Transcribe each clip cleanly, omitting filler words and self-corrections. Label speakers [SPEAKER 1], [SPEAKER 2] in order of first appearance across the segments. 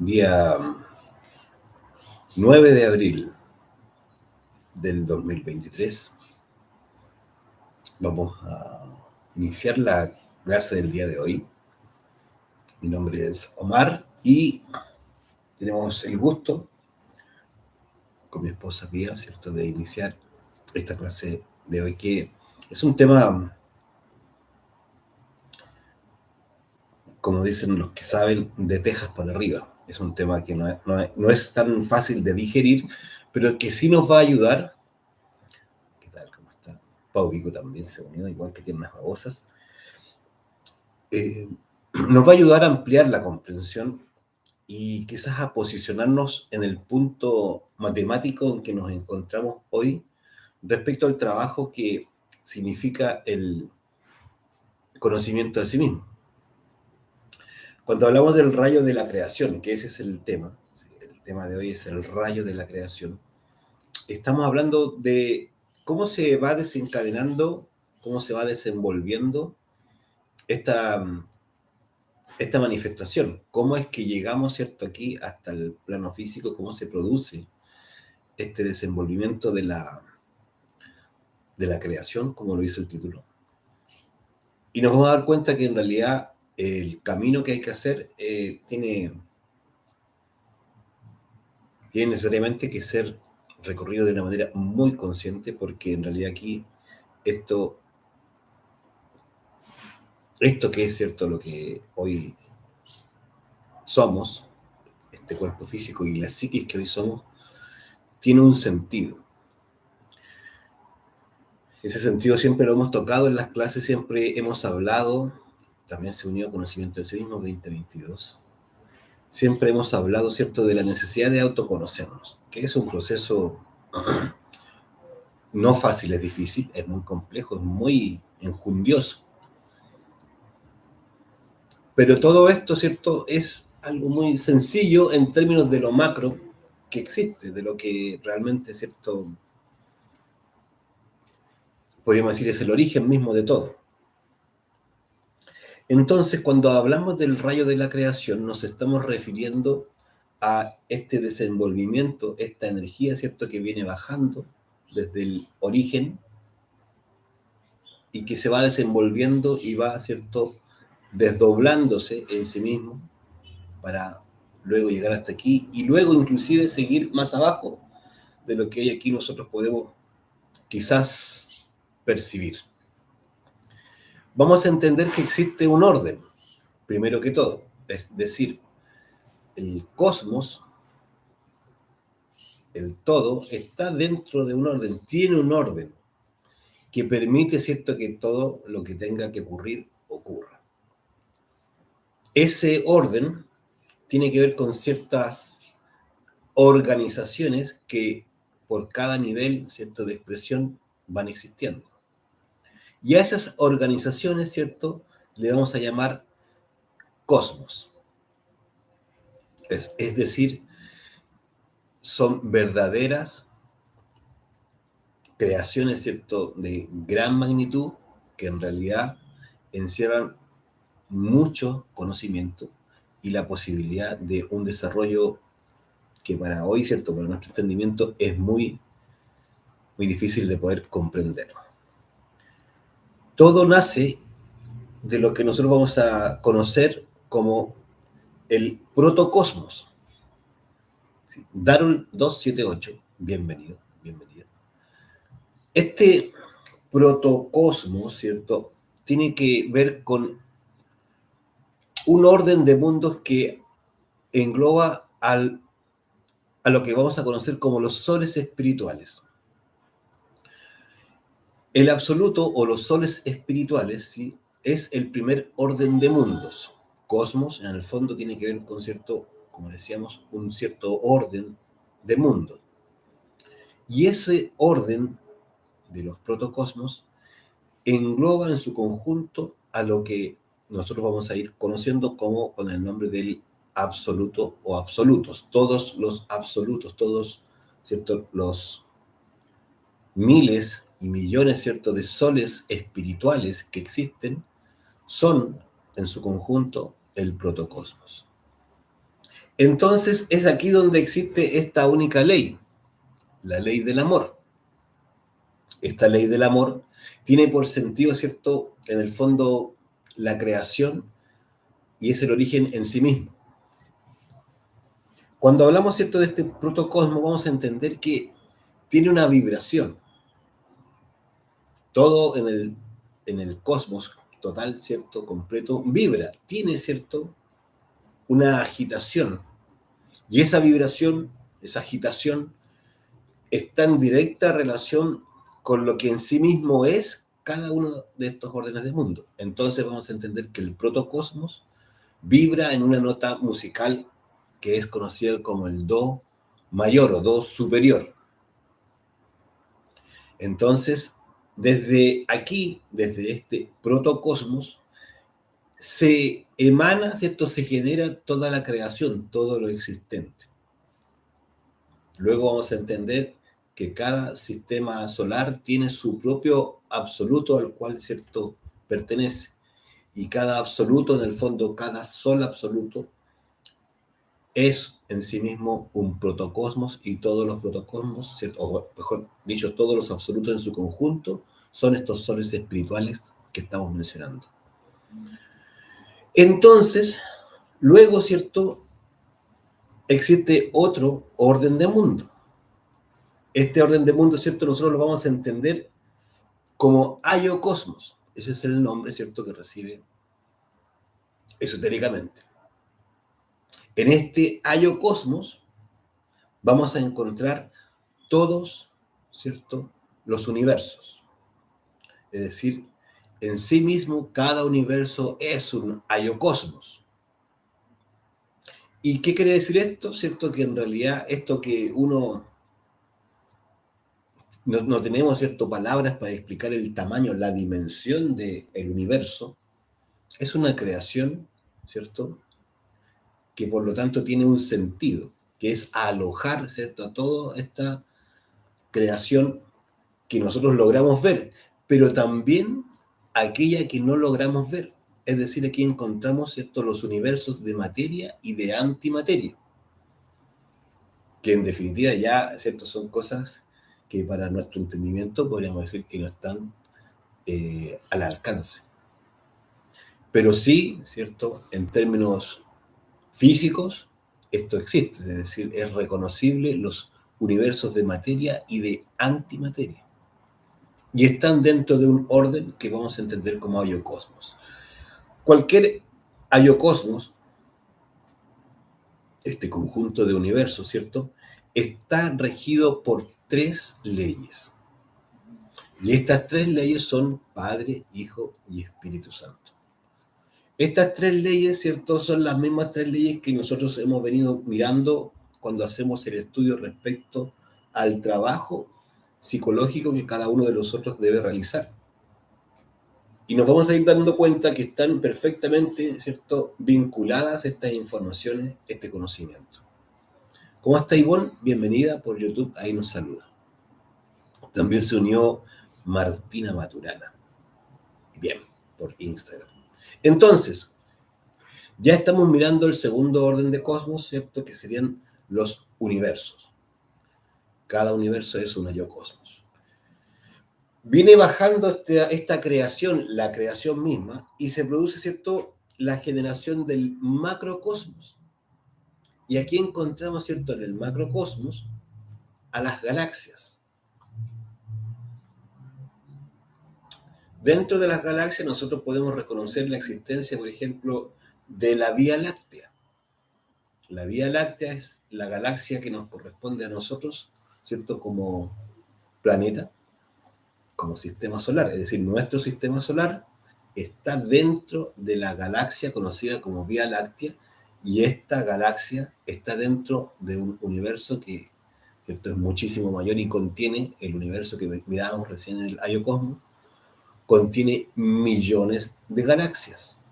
[SPEAKER 1] Día 9 de abril del 2023. Vamos a iniciar la clase del día de hoy. Mi nombre es Omar y tenemos el gusto, con mi esposa Pía, ¿cierto?, de iniciar esta clase de hoy, que es un tema, como dicen los que saben, de tejas para arriba. Es un tema que no es tan fácil de digerir, pero que sí nos va a ayudar. ¿Qué tal? ¿Cómo está? Pau Vico también se unió, igual que tiene unas babosas. Nos va a ayudar a ampliar la comprensión y quizás a posicionarnos en el punto matemático en que nos encontramos hoy respecto al trabajo que significa el conocimiento de sí mismo. Cuando hablamos del rayo de la creación, que ese es el tema de hoy es el rayo de la creación, estamos hablando de cómo se va desencadenando, cómo se va desenvolviendo esta manifestación, cómo es que llegamos, ¿cierto?, aquí hasta el plano físico, cómo se produce este desenvolvimiento de la creación, como lo dice el título. Y nos vamos a dar cuenta que en realidad el camino que hay que hacer tiene necesariamente que ser recorrido de una manera muy consciente, porque en realidad aquí esto que es, cierto, lo que hoy somos, este cuerpo físico y la psiquis que hoy somos, tiene un sentido. Ese sentido siempre lo hemos tocado en las clases, siempre hemos hablado, también se unió Conocimiento de sí mismo 2022. Siempre hemos hablado, ¿cierto?, de la necesidad de autoconocernos, que es un proceso no fácil, es difícil, es muy complejo, es muy enjundioso. Pero todo esto, ¿cierto?, es algo muy sencillo en términos de lo macro que existe, de lo que realmente, ¿cierto?, podríamos decir es el origen mismo de todo. Entonces, cuando hablamos del rayo de la creación, nos estamos refiriendo a este desenvolvimiento, esta energía, ¿cierto?, que viene bajando desde el origen y que se va desenvolviendo y va, ¿cierto?, desdoblándose en sí mismo para luego llegar hasta aquí y luego inclusive seguir más abajo de lo que hay aquí nosotros podemos quizás percibir. Vamos a entender que existe un orden, primero que todo, es decir, el cosmos, el todo, está dentro de un orden, tiene un orden que permite, ¿cierto?, que todo lo que tenga que ocurrir, ocurra. Ese orden tiene que ver con ciertas organizaciones que por cada nivel, ¿cierto?, de expresión van existiendo. Y a esas organizaciones, ¿cierto?, le vamos a llamar cosmos. Es decir, son verdaderas creaciones, ¿cierto?, de gran magnitud que en realidad encierran mucho conocimiento y la posibilidad de un desarrollo que para hoy, ¿cierto?, para nuestro entendimiento es muy, muy difícil de poder comprender. Todo nace de lo que nosotros vamos a conocer como el protocosmos. ¿Sí? Darul 278, bienvenido, bienvenida. Este protocosmos, ¿cierto?, tiene que ver con un orden de mundos que engloba a lo que vamos a conocer como los soles espirituales. El absoluto o los soles espirituales, ¿sí?, es el primer orden de mundos. Cosmos, en el fondo, tiene que ver con cierto, como decíamos, un cierto orden de mundos. Y ese orden de los protocosmos engloba en su conjunto a lo que nosotros vamos a ir conociendo como con el nombre del absoluto o absolutos. Todos los absolutos, todos, ¿cierto?, los miles y millones, ¿cierto?, de soles espirituales que existen son en su conjunto el protocosmos. Entonces es aquí donde existe esta única ley, la ley del amor. Esta ley del amor tiene por sentido, ¿cierto?, en el fondo, la creación y es el origen en sí mismo. Cuando hablamos, ¿cierto?, de este protocosmo, vamos a entender que tiene una vibración. Todo en el cosmos total, ¿cierto?, completo, vibra, tiene, ¿cierto?, una agitación. Y esa vibración, esa agitación, está en directa relación con lo que en sí mismo es cada uno de estos órdenes del mundo. Entonces vamos a entender que el protocosmos vibra en una nota musical que es conocida como el do mayor o do superior. Entonces, desde aquí, desde este protocosmos, se emana, ¿cierto? Se genera toda la creación, todo lo existente. Luego vamos a entender que cada sistema solar tiene su propio absoluto al cual, ¿cierto?, pertenece. Y cada absoluto, en el fondo, cada sol absoluto, es en sí mismo un protocosmos y todos los protocosmos, ¿cierto?, o mejor dicho, todos los absolutos en su conjunto, son estos soles espirituales que estamos mencionando. Entonces, luego, ¿cierto?, existe otro orden de mundo. Este orden de mundo, ¿cierto?, nosotros lo vamos a entender como Aiocosmos. Ese es el nombre, ¿cierto?, que recibe esotéricamente. En este Aiocosmos vamos a encontrar todos, ¿cierto?, los universos. Es decir, en sí mismo cada universo es un Aiocosmos. ¿Y qué quiere decir esto? ¿Cierto? Que en realidad esto que uno no tenemos, ¿cierto?, palabras para explicar el tamaño, la dimensión del universo, es una creación, ¿cierto?, que por lo tanto tiene un sentido, que es alojar, ¿cierto?, a toda esta creación que nosotros logramos ver, pero también aquella que no logramos ver. Es decir, aquí encontramos, ¿cierto?, los universos de materia y de antimateria, que en definitiva ya, ¿cierto?, son cosas que para nuestro entendimiento podríamos decir que no están al alcance. Pero sí, ¿cierto?, en términos físicos, esto existe, es decir, es reconocible los universos de materia y de antimateria. Y están dentro de un orden que vamos a entender como Aiocosmos. Cualquier Aiocosmos, este conjunto de universos, ¿cierto?, está regido por 3 leyes. Y estas 3 leyes son Padre, Hijo y Espíritu Santo. Estas 3 leyes, ¿cierto?, son las mismas 3 leyes que nosotros hemos venido mirando cuando hacemos el estudio respecto al trabajo psicológico que cada uno de nosotros debe realizar. Y nos vamos a ir dando cuenta que están perfectamente, ¿cierto?, vinculadas estas informaciones, este conocimiento. ¿Cómo está Ivonne? Bienvenida por YouTube, ahí nos saluda. También se unió Martina Maturana. Bien, por Instagram. Entonces, ya estamos mirando el segundo orden de cosmos, ¿cierto?, que serían los universos. Cada universo es un Aiocosmos. Viene bajando esta creación, la creación misma, y se produce, ¿cierto?, la generación del macrocosmos. Y aquí encontramos, ¿cierto?, en el macrocosmos a las galaxias. Dentro de las galaxias nosotros podemos reconocer la existencia, por ejemplo, de la Vía Láctea. La Vía Láctea es la galaxia que nos corresponde a nosotros, ¿cierto?, como planeta, como sistema solar. Es decir, nuestro sistema solar está dentro de la galaxia conocida como Vía Láctea, y esta galaxia está dentro de un universo que, ¿cierto?, es muchísimo mayor y contiene el universo que mirábamos recién en el Aiocosmos, contiene millones de galaxias.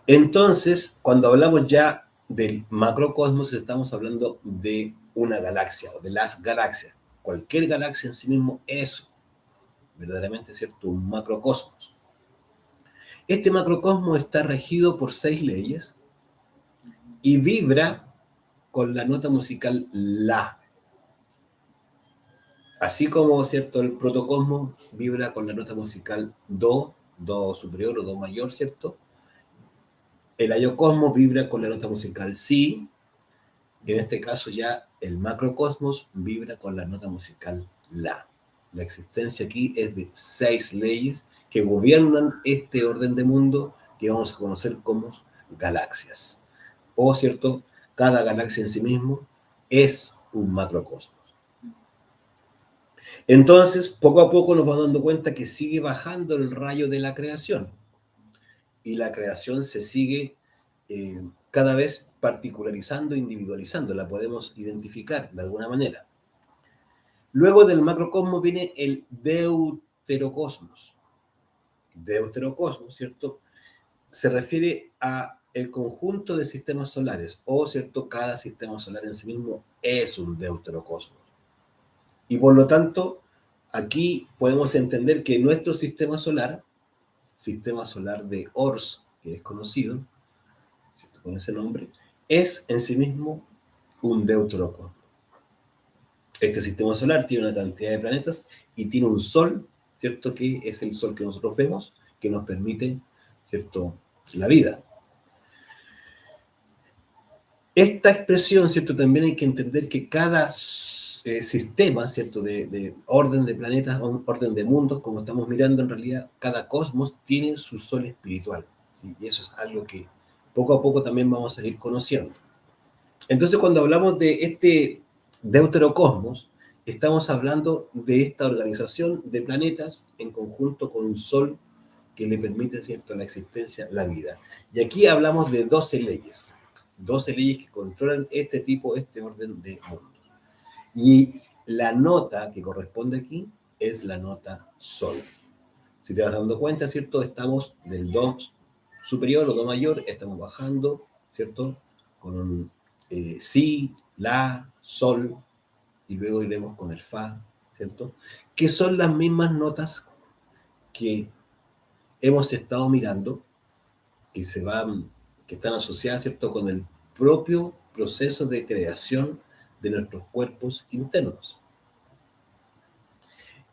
[SPEAKER 1] Entonces, cuando hablamos ya del macrocosmos, estamos hablando de una galaxia o de las galaxias. Cualquier galaxia en sí mismo es verdaderamente, ¿cierto?, un macrocosmos. Este macrocosmos está regido por 6 leyes y vibra con la nota musical La. Así como, ¿cierto?, el protocosmos vibra con la nota musical Do, Do superior o Do mayor, ¿cierto? El ayocosmos vibra con la nota musical Si. En este caso ya el macrocosmos vibra con la nota musical La. La existencia aquí es de 6 leyes que gobiernan este orden de mundo que vamos a conocer como galaxias. O, ¿cierto?, cada galaxia en sí mismo es un macrocosmos. Entonces, poco a poco nos vamos dando cuenta que sigue bajando el rayo de la creación y la creación se sigue cada vez particularizando, individualizando, la podemos identificar de alguna manera. Luego del macrocosmos viene el deuterocosmos. Deuterocosmos, ¿cierto?, se refiere a el conjunto de sistemas solares, o, ¿cierto?, cada sistema solar en sí mismo es un deuterocosmos. Y por lo tanto, aquí podemos entender que nuestro sistema solar de Ors, que es conocido, ¿cierto?, con ese nombre, es en sí mismo un deuterocosmos. Este sistema solar tiene una cantidad de planetas y tiene un Sol, ¿cierto?, que es el Sol que nosotros vemos, que nos permite, ¿cierto?, la vida. Esta expresión, ¿cierto?, también hay que entender que cada sistema, ¿cierto?, de orden de planetas, orden de mundos, como estamos mirando, en realidad, cada cosmos tiene su sol espiritual, ¿sí? Y eso es algo que poco a poco también vamos a ir conociendo. Entonces, cuando hablamos de este deuterocosmos, estamos hablando de esta organización de planetas en conjunto con un sol que le permite, ¿cierto?, la existencia, la vida. Y aquí hablamos de 12 leyes que controlan este orden de mundos. Y la nota que corresponde aquí es la nota Sol. Si te vas dando cuenta, ¿cierto?, estamos del Do superior o Do mayor, estamos bajando, ¿cierto?, con un Si, La, Sol, y luego iremos con el Fa, ¿cierto?, que son las mismas notas que hemos estado mirando, que están asociadas, ¿cierto?, con el propio proceso de creación de nuestros cuerpos internos,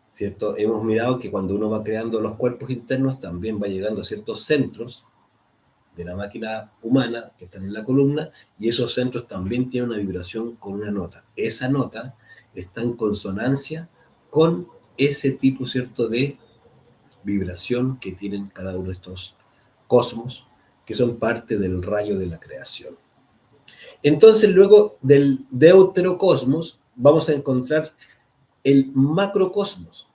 [SPEAKER 1] ¿cierto? Hemos mirado que cuando uno va creando los cuerpos internos, también va llegando a ciertos centros de la máquina humana que están en la columna, y esos centros también tienen una vibración con una nota. Esa nota está en consonancia con ese tipo, ¿cierto?, de vibración que tienen cada uno de estos cosmos, que son parte del rayo de la creación. Entonces, luego del deuterocosmos, vamos a encontrar el macrocosmos.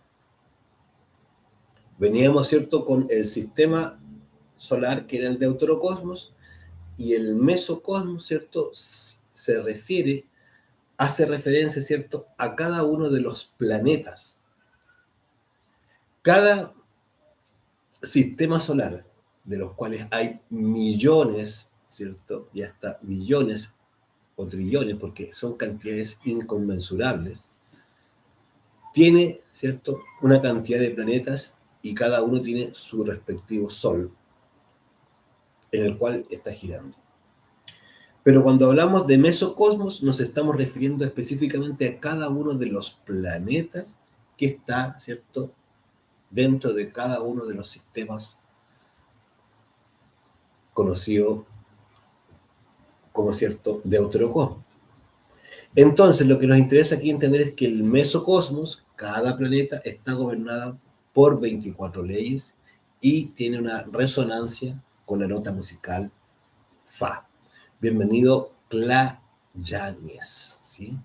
[SPEAKER 1] Veníamos, ¿cierto?, con el sistema solar, que era el deuterocosmos, y el mesocosmos, ¿cierto?, hace referencia, ¿cierto?, a cada uno de los planetas. Cada sistema solar, de los cuales hay millones, ¿cierto?, y hasta billones o trillones, porque son cantidades inconmensurables, tiene, ¿cierto?, una cantidad de planetas y cada uno tiene su respectivo sol en el cual está girando. Pero cuando hablamos de mesocosmos, nos estamos refiriendo específicamente a cada uno de los planetas que está, ¿cierto?, dentro de cada uno de los sistemas conocido como, ¿cierto?, deuterocosmos. Entonces, lo que nos interesa aquí entender es que el mesocosmos, cada planeta, está gobernado por 24 leyes y tiene una resonancia con la nota musical Fa. Bienvenido, Clayanes, ¿sí?,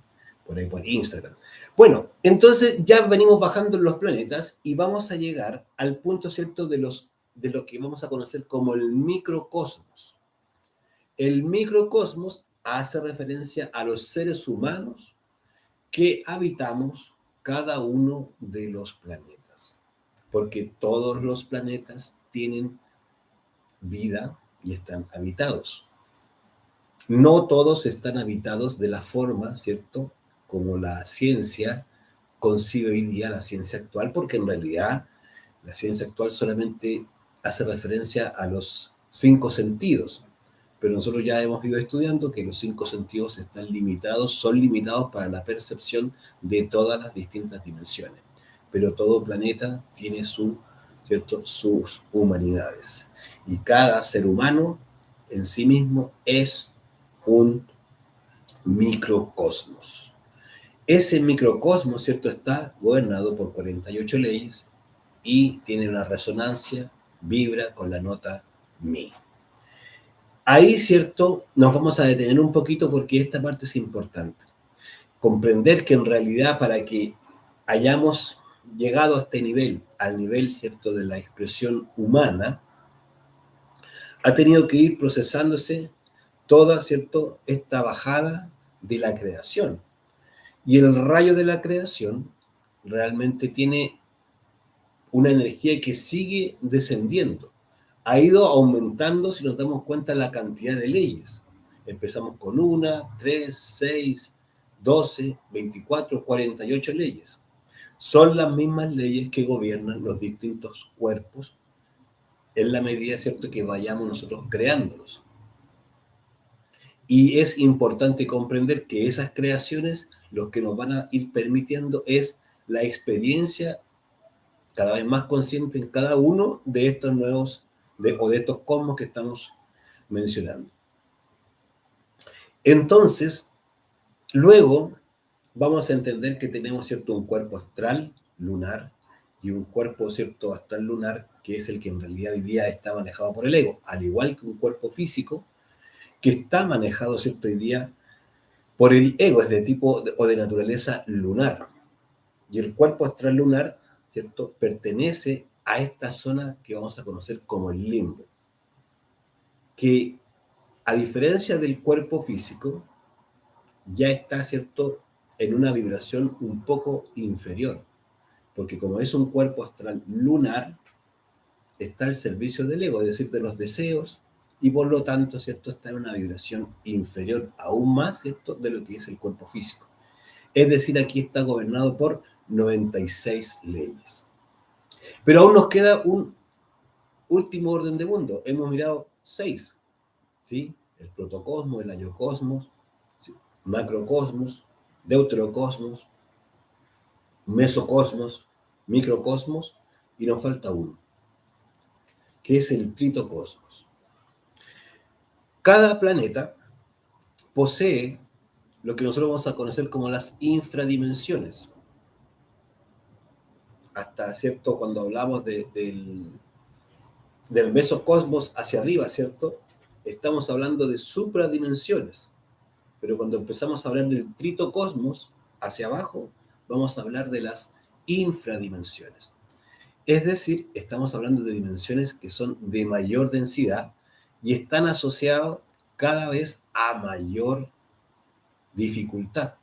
[SPEAKER 1] por ahí por Instagram. Bueno, entonces ya venimos bajando los planetas y vamos a llegar al punto, ¿cierto?, de lo que vamos a conocer como el microcosmos. El microcosmos hace referencia a los seres humanos que habitamos cada uno de los planetas, porque todos los planetas tienen vida y están habitados. No todos están habitados de la forma, ¿cierto?, como la ciencia concibe hoy día, la ciencia actual, porque en realidad la ciencia actual solamente hace referencia a los 5 sentidos, pero nosotros ya hemos ido estudiando que los 5 sentidos están limitados, son limitados para la percepción de todas las distintas dimensiones. Pero todo planeta tiene ¿cierto? Sus humanidades. Y cada ser humano en sí mismo es un microcosmos. Ese microcosmos, ¿cierto?, está gobernado por 48 leyes y tiene una resonancia, vibra con la nota Mi. Ahí, ¿cierto?, nos vamos a detener un poquito porque esta parte es importante. Comprender que en realidad para que hayamos llegado a este nivel, al nivel, ¿cierto?, de la expresión humana, ha tenido que ir procesándose toda, ¿cierto?, esta bajada de la creación. Y el rayo de la creación realmente tiene una energía que sigue descendiendo. Ha ido aumentando, si nos damos cuenta, la cantidad de leyes. Empezamos con 1, 3, 6, 12, 24, 48 leyes. Son las mismas leyes que gobiernan los distintos cuerpos en la medida, ¿cierto?, que vayamos nosotros creándolos. Y es importante comprender que esas creaciones lo que nos van a ir permitiendo es la experiencia cada vez más consciente en cada uno de estos nuevos, o de estos cosmos que estamos mencionando. Entonces, luego vamos a entender que tenemos, ¿cierto?, un cuerpo astral lunar y un cuerpo, ¿cierto?, astral lunar que es el que en realidad hoy día está manejado por el ego, al igual que un cuerpo físico que está manejado, ¿cierto?, hoy día por el ego, es de tipo o de naturaleza lunar. Y el cuerpo astral lunar, ¿cierto?, pertenece a esta zona que vamos a conocer como el limbo, que a diferencia del cuerpo físico, ya está, ¿cierto?, en una vibración un poco inferior, porque como es un cuerpo astral lunar, está al servicio del ego, es decir, de los deseos, y por lo tanto, ¿cierto?, está en una vibración inferior aún más, ¿cierto?, de lo que es el cuerpo físico. Es decir, aquí está gobernado por 96 leyes. Pero aún nos queda un último orden de mundo. Hemos mirado 6, ¿sí? El protocosmos, el ayocosmos, ¿sí?, macrocosmos, deuterocosmos, mesocosmos, microcosmos, y nos falta uno, que es el tritocosmos. Cada planeta posee lo que nosotros vamos a conocer como las infradimensiones. Hasta, ¿cierto?, cuando hablamos del mesocosmos hacia arriba, ¿cierto?, estamos hablando de supradimensiones. Pero cuando empezamos a hablar del tritocosmos hacia abajo, vamos a hablar de las infradimensiones. Es decir, estamos hablando de dimensiones que son de mayor densidad y están asociadas cada vez a mayor dificultad.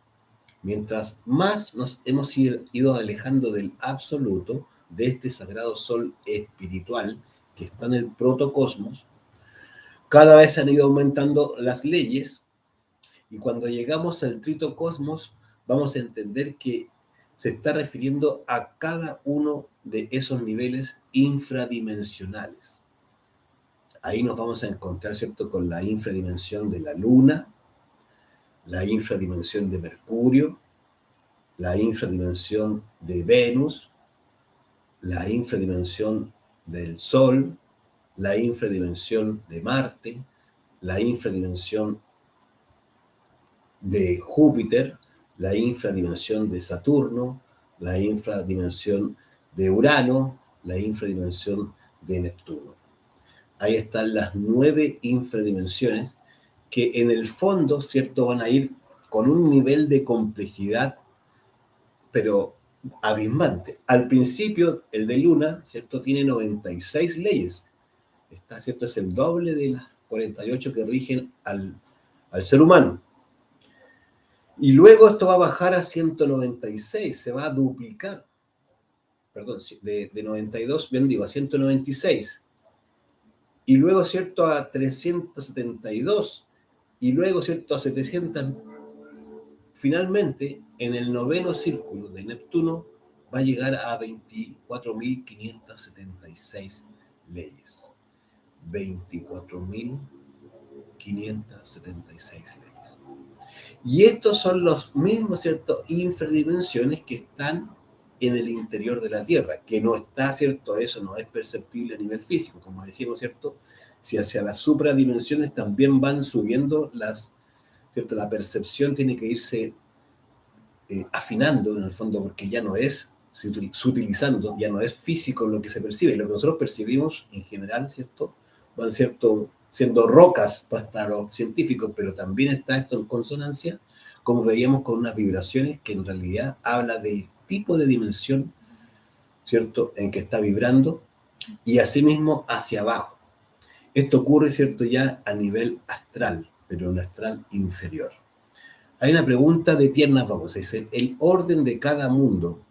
[SPEAKER 1] Mientras más nos hemos ido alejando del absoluto, de este sagrado sol espiritual que está en el protocosmos, cada vez han ido aumentando las leyes, y cuando llegamos al tritocosmos vamos a entender que se está refiriendo a cada uno de esos niveles infradimensionales. Ahí nos vamos a encontrar, ¿cierto?, con la infradimensión de la Luna, la infradimensión de Mercurio, la infradimensión de Venus, la infradimensión del Sol, la infradimensión de Marte, la infradimensión de Júpiter, la infradimensión de Saturno, la infradimensión de Urano, la infradimensión de Neptuno. Ahí están las 9 infradimensiones que en el fondo, ¿cierto?, van a ir con un nivel de complejidad, pero abismante. Al principio, el de Luna, ¿cierto?, tiene 96 leyes. Está, ¿cierto?, es el doble de las 48 que rigen al ser humano. Y luego esto va a bajar a 196, se va a duplicar. Perdón, de 92, bien digo, a 196. Y luego, ¿cierto?, a 372. Y luego, ¿cierto?, a 700. Finalmente, en el noveno círculo de Neptuno va a llegar a 24.576 leyes. 24.576 576 leyes. Y estos son los mismos, ¿cierto?, infradimensiones que están en el interior de la Tierra, que no está, ¿cierto?, eso no es perceptible a nivel físico, como decimos, ¿cierto?, si hacia las supradimensiones también van subiendo las, ¿cierto?, la percepción tiene que irse afinando en el fondo, porque ya no es sutilizando, ya no es físico lo que se percibe, lo que nosotros percibimos en general, ¿cierto?, van, ¿cierto?, siendo rocas para los científicos, pero también está esto en consonancia, como veíamos, con unas vibraciones que en realidad habla del tipo de dimensión, ¿cierto?, en que está vibrando, y asimismo hacia abajo. Esto ocurre, ¿cierto?, ya a nivel astral, pero en astral inferior. Hay una pregunta de Tiernas Babosas, dice, el orden de cada mundo,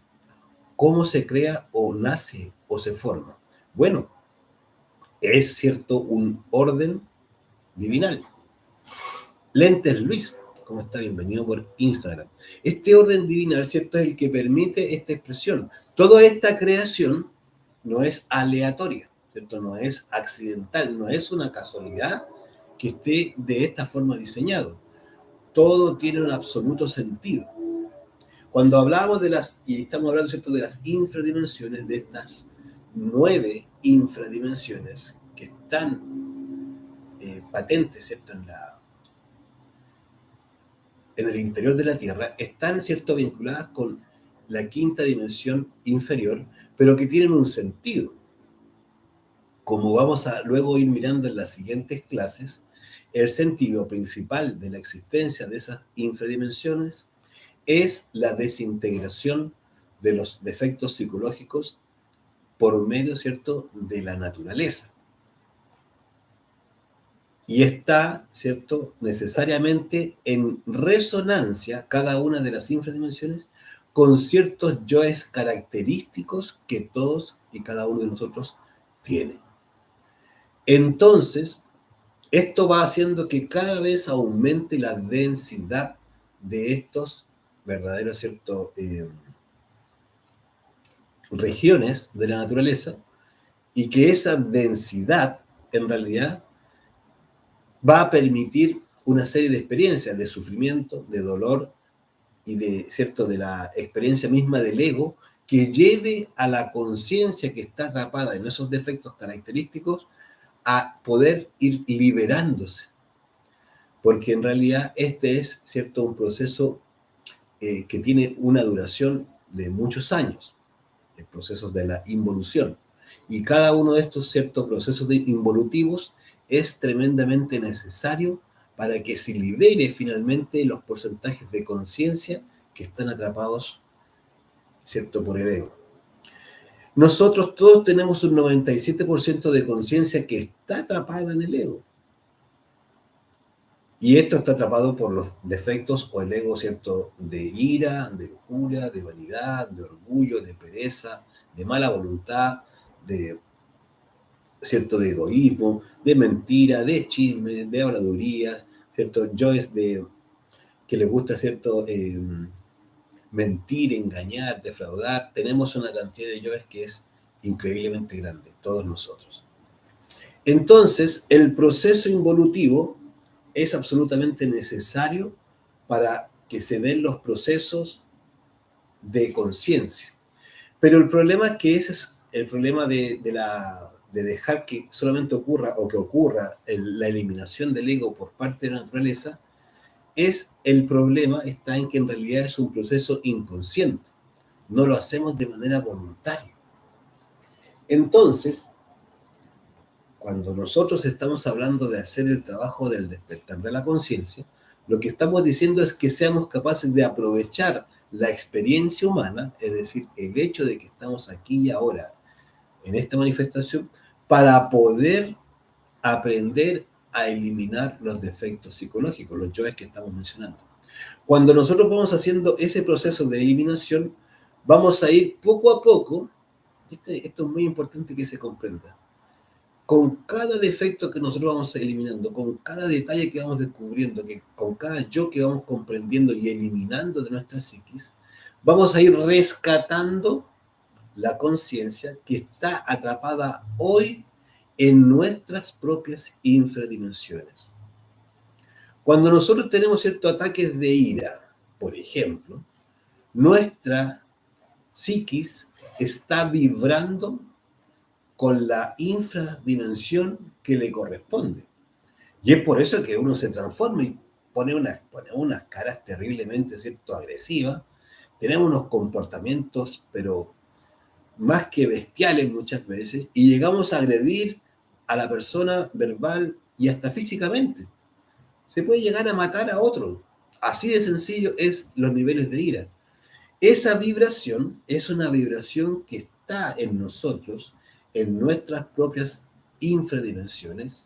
[SPEAKER 1] ¿cómo se crea o nace o se forma? Bueno, es, ¿cierto?, un orden divinal. Lentes Luis, ¿cómo está? Bienvenido por Instagram. Este orden divinal, ¿cierto?, es el que permite esta expresión. Toda esta creación no es aleatoria, ¿cierto?, no es accidental, no es una casualidad que esté de esta forma diseñado. Todo tiene un absoluto sentido. Cuando hablamos de las, y estamos hablando, ¿cierto?, de las infradimensiones, de estas 9 infradimensiones que están patentes, ¿cierto?, en el interior de la Tierra, están, ¿cierto?, vinculadas con la quinta dimensión inferior, pero que tienen un sentido. Como vamos a luego ir mirando en las siguientes clases, el sentido principal de la existencia de esas infradimensiones es la desintegración de los defectos psicológicos por medio, ¿cierto?, de la naturaleza. Y está, ¿cierto?, necesariamente en resonancia cada una de las infradimensiones con ciertos yoes característicos que todos y cada uno de nosotros tiene. Entonces, esto va haciendo que cada vez aumente la densidad de estos verdaderos, ¿cierto?, regiones de la naturaleza, y que esa densidad, en realidad, va a permitir una serie de experiencias de sufrimiento, de dolor y de, ¿cierto?, de la experiencia misma del ego, que lleve a la conciencia que está atrapada en esos defectos característicos a poder ir liberándose. Porque en realidad este es, ¿cierto?, un proceso que tiene una duración de muchos años, el proceso de la involución. Y cada uno de estos, ¿cierto?, procesos involutivos es tremendamente necesario para que se libere finalmente los porcentajes de conciencia que están atrapados, ¿cierto?, por el ego. Nosotros todos tenemos un 97% de conciencia que está atrapada en el ego. Y esto está atrapado por los defectos o el ego, ¿cierto?, de ira, de lujuria, de vanidad, de orgullo, de pereza, de mala voluntad, de, ¿cierto?, de egoísmo, de mentira, de chisme, de habladurías, ¿cierto? Yoes de que les gusta, ¿cierto?, mentir, engañar, defraudar. Tenemos una cantidad de yoes que es increíblemente grande, todos nosotros. Entonces, el proceso involutivo es absolutamente necesario para que se den los procesos de conciencia. Pero el problema es que ese es el problema de dejar que solamente ocurra o que ocurra la eliminación del ego por parte de la naturaleza. El problema está en que en realidad es un proceso inconsciente. No lo hacemos de manera voluntaria. Entonces, cuando nosotros estamos hablando de hacer el trabajo del despertar de la conciencia, lo que estamos diciendo es que seamos capaces de aprovechar la experiencia humana, es decir, el hecho de que estamos aquí y ahora en esta manifestación, para poder aprender a eliminar los defectos psicológicos, los yoes que estamos mencionando. Cuando nosotros vamos haciendo ese proceso de eliminación, vamos a ir poco a poco, esto es muy importante que se comprenda, con cada defecto que nosotros vamos eliminando, con cada detalle que vamos descubriendo, con cada yo que vamos comprendiendo y eliminando de nuestra psiquis, vamos a ir rescatando la conciencia que está atrapada hoy en nuestras propias infradimensiones. Cuando nosotros tenemos ciertos ataques de ira, por ejemplo, nuestra psiquis está vibrando con la infradimensión que le corresponde. Y es por eso que uno se transforma y pone unas caras terriblemente, ¿cierto?, agresivas. Tenemos unos comportamientos, pero más que bestiales muchas veces, y llegamos a agredir a la persona verbal y hasta físicamente. Se puede llegar a matar a otro. Así de sencillo es los niveles de ira. Esa vibración es una vibración que está en nosotros, en nuestras propias infradimensiones,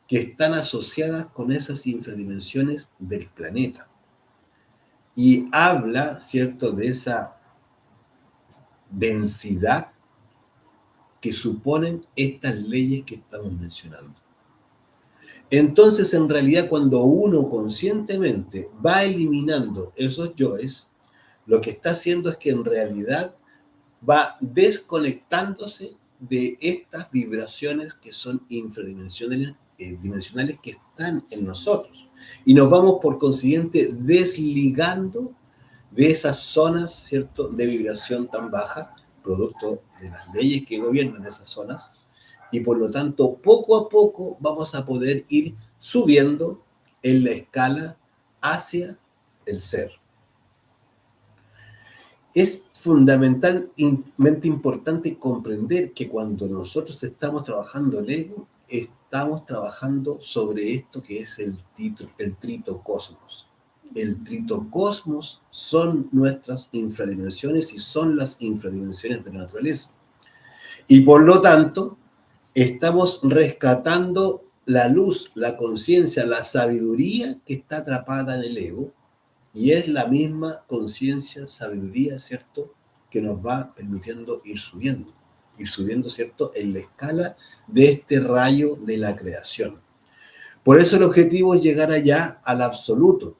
[SPEAKER 1] que están asociadas con esas infradimensiones del planeta. Y habla, ¿cierto?, de esa densidad que suponen estas leyes que estamos mencionando. Entonces, en realidad, cuando uno conscientemente va eliminando esos yoes, lo que está haciendo es que en realidad va desconectándose de estas vibraciones que son infradimensionales, dimensionales que están en nosotros. Y nos vamos, por consiguiente, desligando de esas zonas, ¿cierto?, de vibración tan baja, producto de las leyes que gobiernan esas zonas, y por lo tanto, poco a poco vamos a poder ir subiendo en la escala hacia el ser. Es fundamentalmente importante comprender que cuando nosotros estamos trabajando el ego, estamos trabajando sobre esto que es el tritocosmos. El tritocosmos son nuestras infradimensiones y son las infradimensiones de la naturaleza. Y por lo tanto, estamos rescatando la luz, la conciencia, la sabiduría que está atrapada en el ego, y es la misma conciencia, sabiduría, ¿cierto?, que nos va permitiendo ir subiendo, ¿cierto?, en la escala de este rayo de la creación. Por eso el objetivo es llegar allá al absoluto.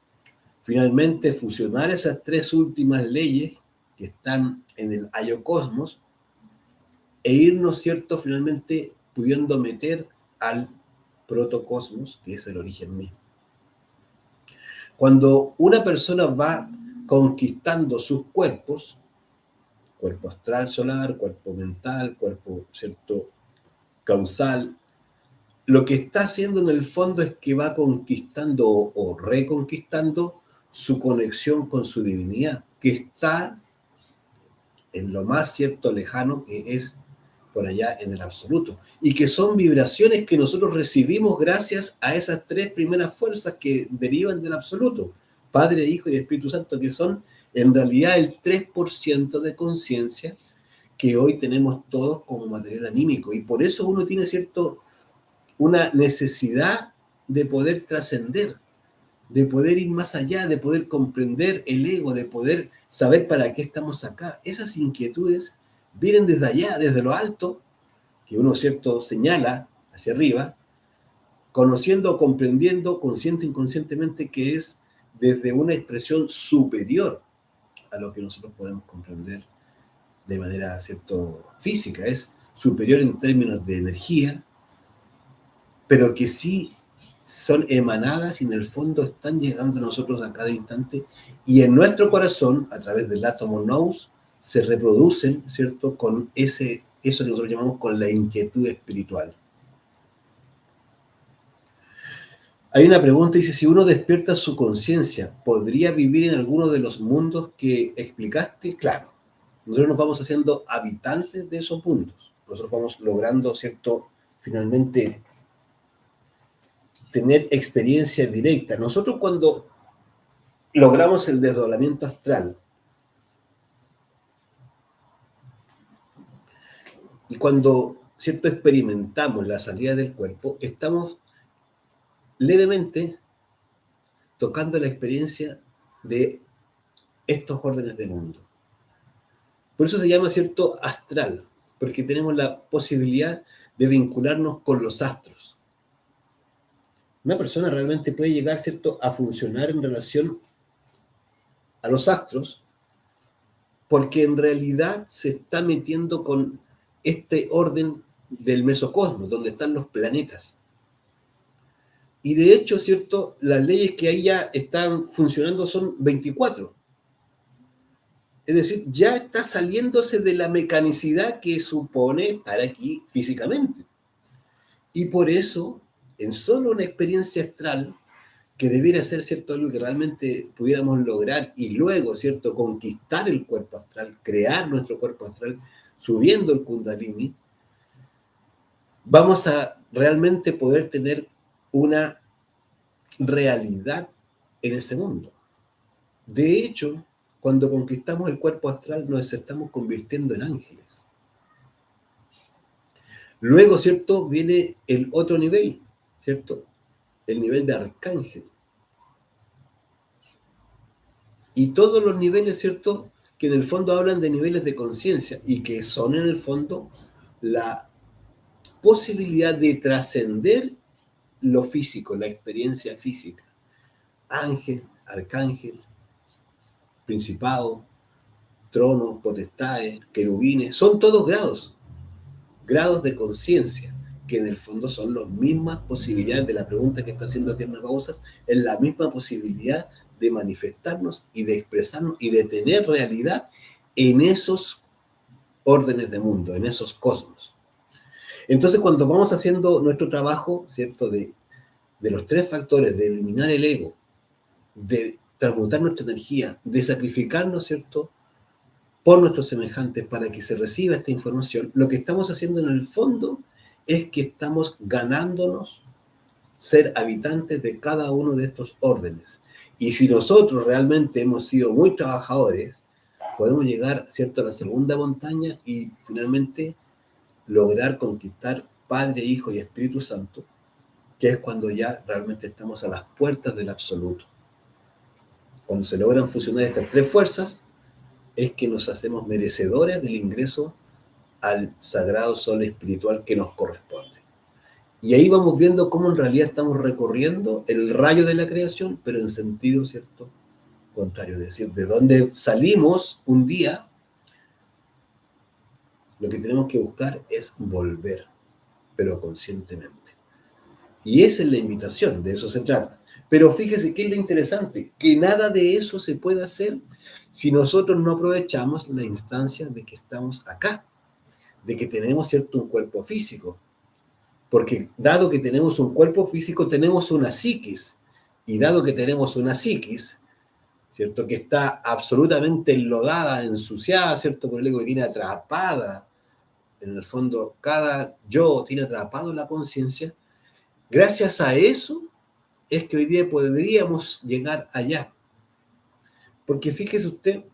[SPEAKER 1] Finalmente, fusionar esas tres últimas leyes que están en el ayocosmos e irnos, ¿cierto?, finalmente pudiendo meter al protocosmos, que es el origen mismo. Cuando una persona va conquistando sus cuerpos, cuerpo astral solar, cuerpo mental, cuerpo, ¿cierto?, causal, lo que está haciendo en el fondo es que va conquistando o reconquistando su conexión con su divinidad, que está en lo más cierto lejano, que es por allá en el absoluto, y que son vibraciones que nosotros recibimos gracias a esas tres primeras fuerzas que derivan del absoluto, Padre, Hijo y Espíritu Santo, que son en realidad el 3% de conciencia que hoy tenemos todos como material anímico, y por eso uno tiene una necesidad de poder trascender, de poder ir más allá, de poder comprender el ego, de poder saber para qué estamos acá. Esas inquietudes vienen desde allá, desde lo alto, que uno, ¿cierto?, señala hacia arriba, conociendo, comprendiendo, consciente e inconscientemente, que es desde una expresión superior a lo que nosotros podemos comprender de manera, ¿cierto?, física. Es superior en términos de energía, pero que sí son emanadas y en el fondo están llegando a nosotros a cada instante, y en nuestro corazón, a través del átomo nous, se reproducen, ¿cierto?, con eso que nosotros llamamos con la inquietud espiritual. Hay una pregunta, dice, si uno despierta su conciencia, ¿podría vivir en alguno de los mundos que explicaste? Claro, nosotros nos vamos haciendo habitantes de esos mundos, nosotros vamos logrando, ¿cierto?, finalmente tener experiencia directa. Nosotros, cuando logramos el desdoblamiento astral y cuando, ¿cierto?, experimentamos la salida del cuerpo, estamos levemente tocando la experiencia de estos órdenes de mundo. Por eso se llama, ¿cierto?, astral, porque tenemos la posibilidad de vincularnos con los astros. Una persona realmente puede llegar, ¿cierto?, a funcionar en relación a los astros, porque en realidad se está metiendo con este orden del mesocosmos, donde están los planetas. Y de hecho, ¿cierto? Las leyes que ahí ya están funcionando son 24. Es decir, ya está saliéndose de la mecanicidad que supone estar aquí físicamente. Y por eso, en solo una experiencia astral, que debiera ser, ¿cierto?, algo que realmente pudiéramos lograr y luego, ¿cierto?, conquistar el cuerpo astral, crear nuestro cuerpo astral, subiendo el Kundalini, vamos a realmente poder tener una realidad en ese mundo. De hecho, cuando conquistamos el cuerpo astral nos estamos convirtiendo en ángeles. Luego, ¿cierto?, viene el otro nivel, ¿cierto? El nivel de arcángel. Y todos los niveles, ¿cierto?, que en el fondo hablan de niveles de conciencia y que son en el fondo la posibilidad de trascender lo físico, la experiencia física. Ángel, arcángel, principado, tronos, potestades, querubines, son todos grados de conciencia, que en el fondo son las mismas posibilidades de la pregunta que está haciendo Tiernas Babosas, es la misma posibilidad de manifestarnos y de expresarnos y de tener realidad en esos órdenes de mundo, en esos cosmos. Entonces, cuando vamos haciendo nuestro trabajo, ¿cierto?, de los tres factores, de eliminar el ego, de transmutar nuestra energía, de sacrificarnos, ¿cierto?, por nuestros semejantes para que se reciba esta información, lo que estamos haciendo en el fondo es que estamos ganándonos ser habitantes de cada uno de estos órdenes. Y si nosotros realmente hemos sido muy trabajadores, podemos llegar, ¿cierto?, a la segunda montaña y finalmente lograr conquistar Padre, Hijo y Espíritu Santo, que es cuando ya realmente estamos a las puertas del absoluto. Cuando se logran fusionar estas tres fuerzas, es que nos hacemos merecedores del ingreso al sagrado sol espiritual que nos corresponde. Y ahí vamos viendo cómo en realidad estamos recorriendo el rayo de la creación, pero en sentido, ¿cierto?, contrario. Es decir, de donde salimos un día, lo que tenemos que buscar es volver, pero conscientemente. Y esa es la invitación, de eso se trata. Pero fíjese qué es lo interesante, que nada de eso se puede hacer si nosotros no aprovechamos la instancia de que estamos acá, de que tenemos, ¿cierto?, un cuerpo físico. Porque dado que tenemos un cuerpo físico, tenemos una psiquis. Y dado que tenemos una psiquis, ¿cierto?, que está absolutamente enlodada, ensuciada, ¿cierto?, por el ego, que tiene atrapada, en el fondo, cada yo tiene atrapado la conciencia. Gracias a eso es que hoy día podríamos llegar allá. Porque fíjese usted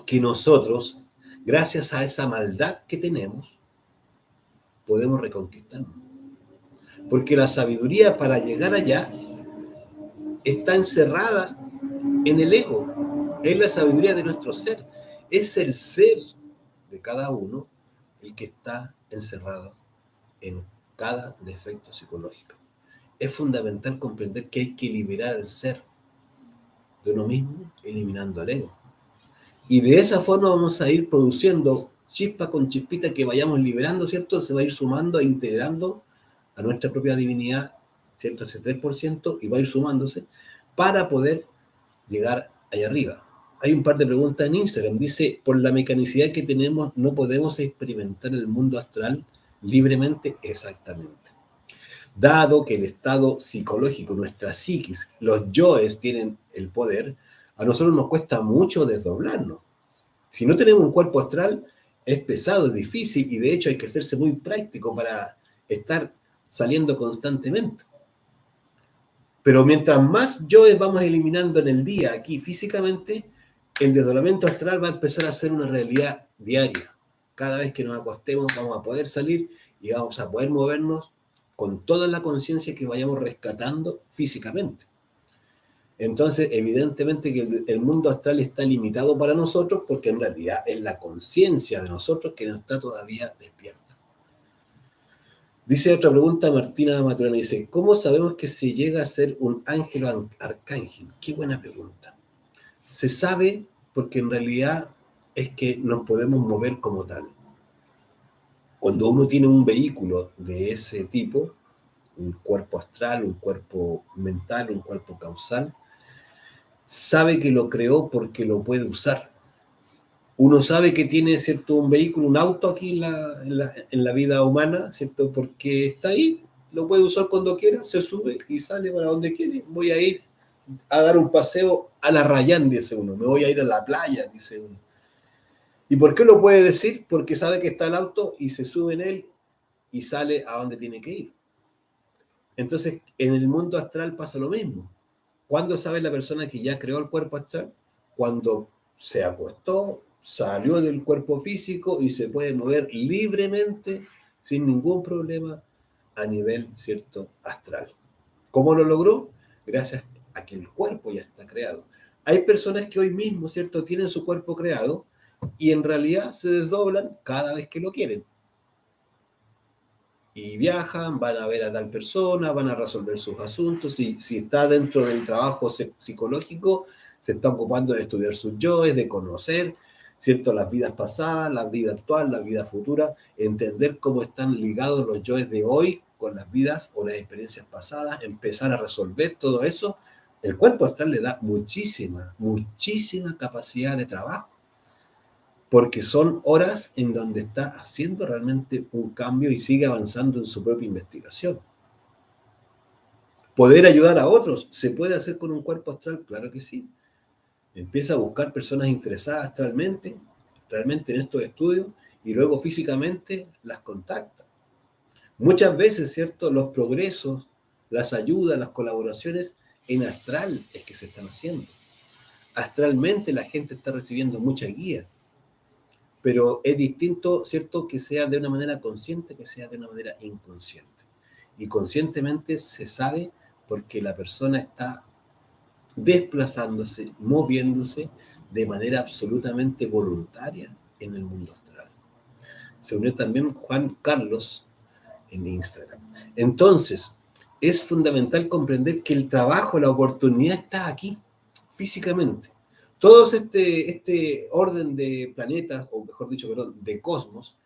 [SPEAKER 1] que nosotros, gracias a esa maldad que tenemos, podemos reconquistarnos. Porque la sabiduría para llegar allá está encerrada en el ego. Es la sabiduría de nuestro ser. Es el ser de cada uno el que está encerrado en cada defecto psicológico. Es fundamental comprender que hay que liberar el ser de uno mismo, eliminando al ego. Y de esa forma vamos a ir produciendo chispa con chispita que vayamos liberando, ¿cierto? Se va a ir sumando e integrando a nuestra propia divinidad, ¿cierto? Ese 3%, y va a ir sumándose para poder llegar allá arriba. Hay un par de preguntas en Instagram. Dice, por la mecanicidad que tenemos, no podemos experimentar el mundo astral libremente. Exactamente. Dado que el estado psicológico, nuestra psiquis, los yoes tienen el poder, a nosotros nos cuesta mucho desdoblarnos. Si no tenemos un cuerpo astral, es pesado, es difícil, y de hecho hay que hacerse muy práctico para estar saliendo constantemente. Pero mientras más yoes vamos eliminando en el día, aquí físicamente, el desdoblamiento astral va a empezar a ser una realidad diaria. Cada vez que nos acostemos vamos a poder salir y vamos a poder movernos con toda la conciencia que vayamos rescatando físicamente. Entonces, evidentemente que el mundo astral está limitado para nosotros porque en realidad es la conciencia de nosotros que no está todavía despierta. Dice otra pregunta, Martina Maturana, dice, ¿cómo sabemos que se llega a ser un ángel o arcángel? Qué buena pregunta. Se sabe porque en realidad es que nos podemos mover como tal. Cuando uno tiene un vehículo de ese tipo, un cuerpo astral, un cuerpo mental, un cuerpo causal, sabe que lo creó porque lo puede usar. Uno sabe que tiene, ¿cierto?, un vehículo, un auto aquí en la vida humana, ¿cierto?, porque está ahí, lo puede usar cuando quiera, se sube y sale para donde quiere. Voy a ir a dar un paseo a la Rayán, dice uno, me voy a ir a la playa, dice uno. ¿Y por qué lo puede decir? Porque sabe que está el auto y se sube en él y sale a donde tiene que ir. Entonces, en el mundo astral pasa lo mismo. ¿Cuándo sabe la persona que ya creó el cuerpo astral? Cuando se acostó, salió del cuerpo físico y se puede mover libremente, sin ningún problema, a nivel, ¿cierto?, astral. ¿Cómo lo logró? Gracias a que el cuerpo ya está creado. Hay personas que hoy mismo, ¿cierto?, tienen su cuerpo creado y en realidad se desdoblan cada vez que lo quieren. Y viajan, van a ver a tal persona, van a resolver sus asuntos. Si está dentro del trabajo psicológico, se está ocupando de estudiar sus yoes, de conocer, ¿cierto?, las vidas pasadas, la vida actual, la vida futura, entender cómo están ligados los yoes de hoy con las vidas o las experiencias pasadas, empezar a resolver todo eso. El cuerpo astral le da muchísima, muchísima capacidad de trabajo, porque son horas en donde está haciendo realmente un cambio y sigue avanzando en su propia investigación. ¿Poder ayudar a otros se puede hacer con un cuerpo astral? Claro que sí. Empieza a buscar personas interesadas astralmente, realmente en estos estudios, y luego físicamente las contacta. Muchas veces, ¿cierto?, los progresos, las ayudas, las colaboraciones en astral es que se están haciendo. Astralmente la gente está recibiendo mucha guía, pero es distinto, ¿cierto?, que sea de una manera consciente que sea de una manera inconsciente. Y conscientemente se sabe porque la persona está desplazándose, moviéndose de manera absolutamente voluntaria en el mundo astral. Se unió también Juan Carlos en Instagram. Entonces, es fundamental comprender que el trabajo, la oportunidad está aquí, físicamente. Todo este orden de planetas, o mejor dicho, perdón, de cosmos,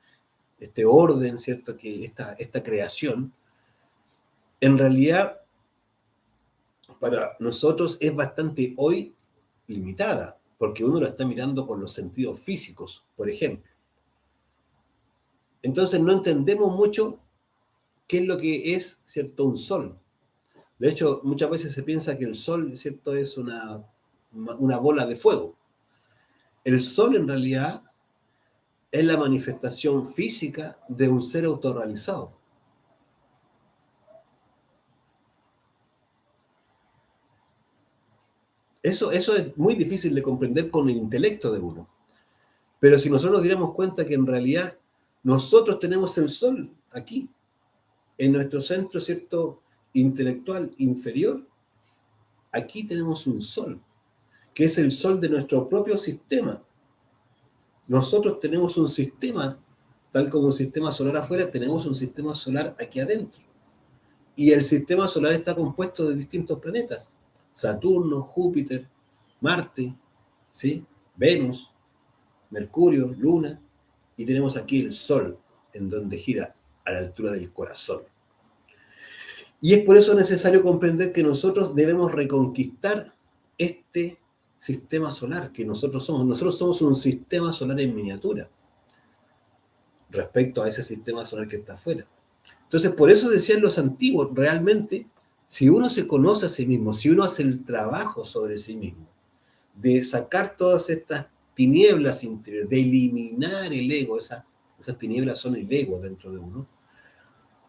[SPEAKER 1] este orden, ¿cierto?, que esta creación, en realidad, para nosotros es bastante hoy limitada, porque uno lo está mirando con los sentidos físicos, por ejemplo. Entonces no entendemos mucho qué es lo que es, ¿cierto?, un sol. De hecho, muchas veces se piensa que el sol, ¿cierto?, es una bola de fuego. El sol en realidad es la manifestación física de un ser autorrealizado. Eso es muy difícil de comprender con el intelecto de uno. Pero si nosotros nos diéramos cuenta que en realidad nosotros tenemos el sol aquí, en nuestro centro, ¿cierto?, intelectual inferior, aquí tenemos un sol, que es el sol de nuestro propio sistema. Nosotros tenemos un sistema, tal como un sistema solar afuera, tenemos un sistema solar aquí adentro. Y el sistema solar está compuesto de distintos planetas: Saturno, Júpiter, Marte, ¿sí?, Venus, Mercurio, Luna, y tenemos aquí el Sol, en donde gira a la altura del corazón. Y es por eso necesario comprender que nosotros debemos reconquistar este sistema solar que nosotros somos. Nosotros somos un sistema solar en miniatura respecto a ese sistema solar que está afuera. Entonces, por eso decían los antiguos, realmente, si uno se conoce a sí mismo, si uno hace el trabajo sobre sí mismo, de sacar todas estas tinieblas interiores, de eliminar el ego, esas tinieblas son el ego dentro de uno,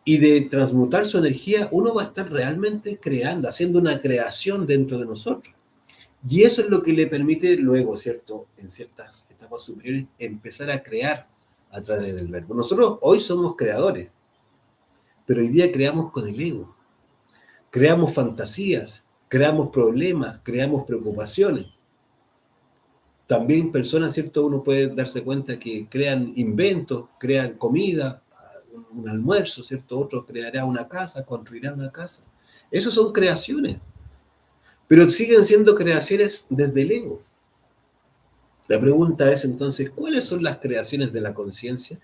[SPEAKER 1] y de transmutar su energía, uno va a estar realmente creando, haciendo una creación dentro de nosotros. Y eso es lo que le permite luego, ¿cierto?, en ciertas etapas superiores, empezar a crear a través del verbo. Nosotros hoy somos creadores, pero hoy día creamos con el ego. Creamos fantasías, creamos problemas, creamos preocupaciones. También personas, ¿cierto?, uno puede darse cuenta que crean inventos, crean comida, un almuerzo, ¿cierto? Otro creará una casa, construirá una casa. Esas son creaciones, pero siguen siendo creaciones desde el ego. La pregunta es entonces, ¿cuáles son las creaciones de la conciencia?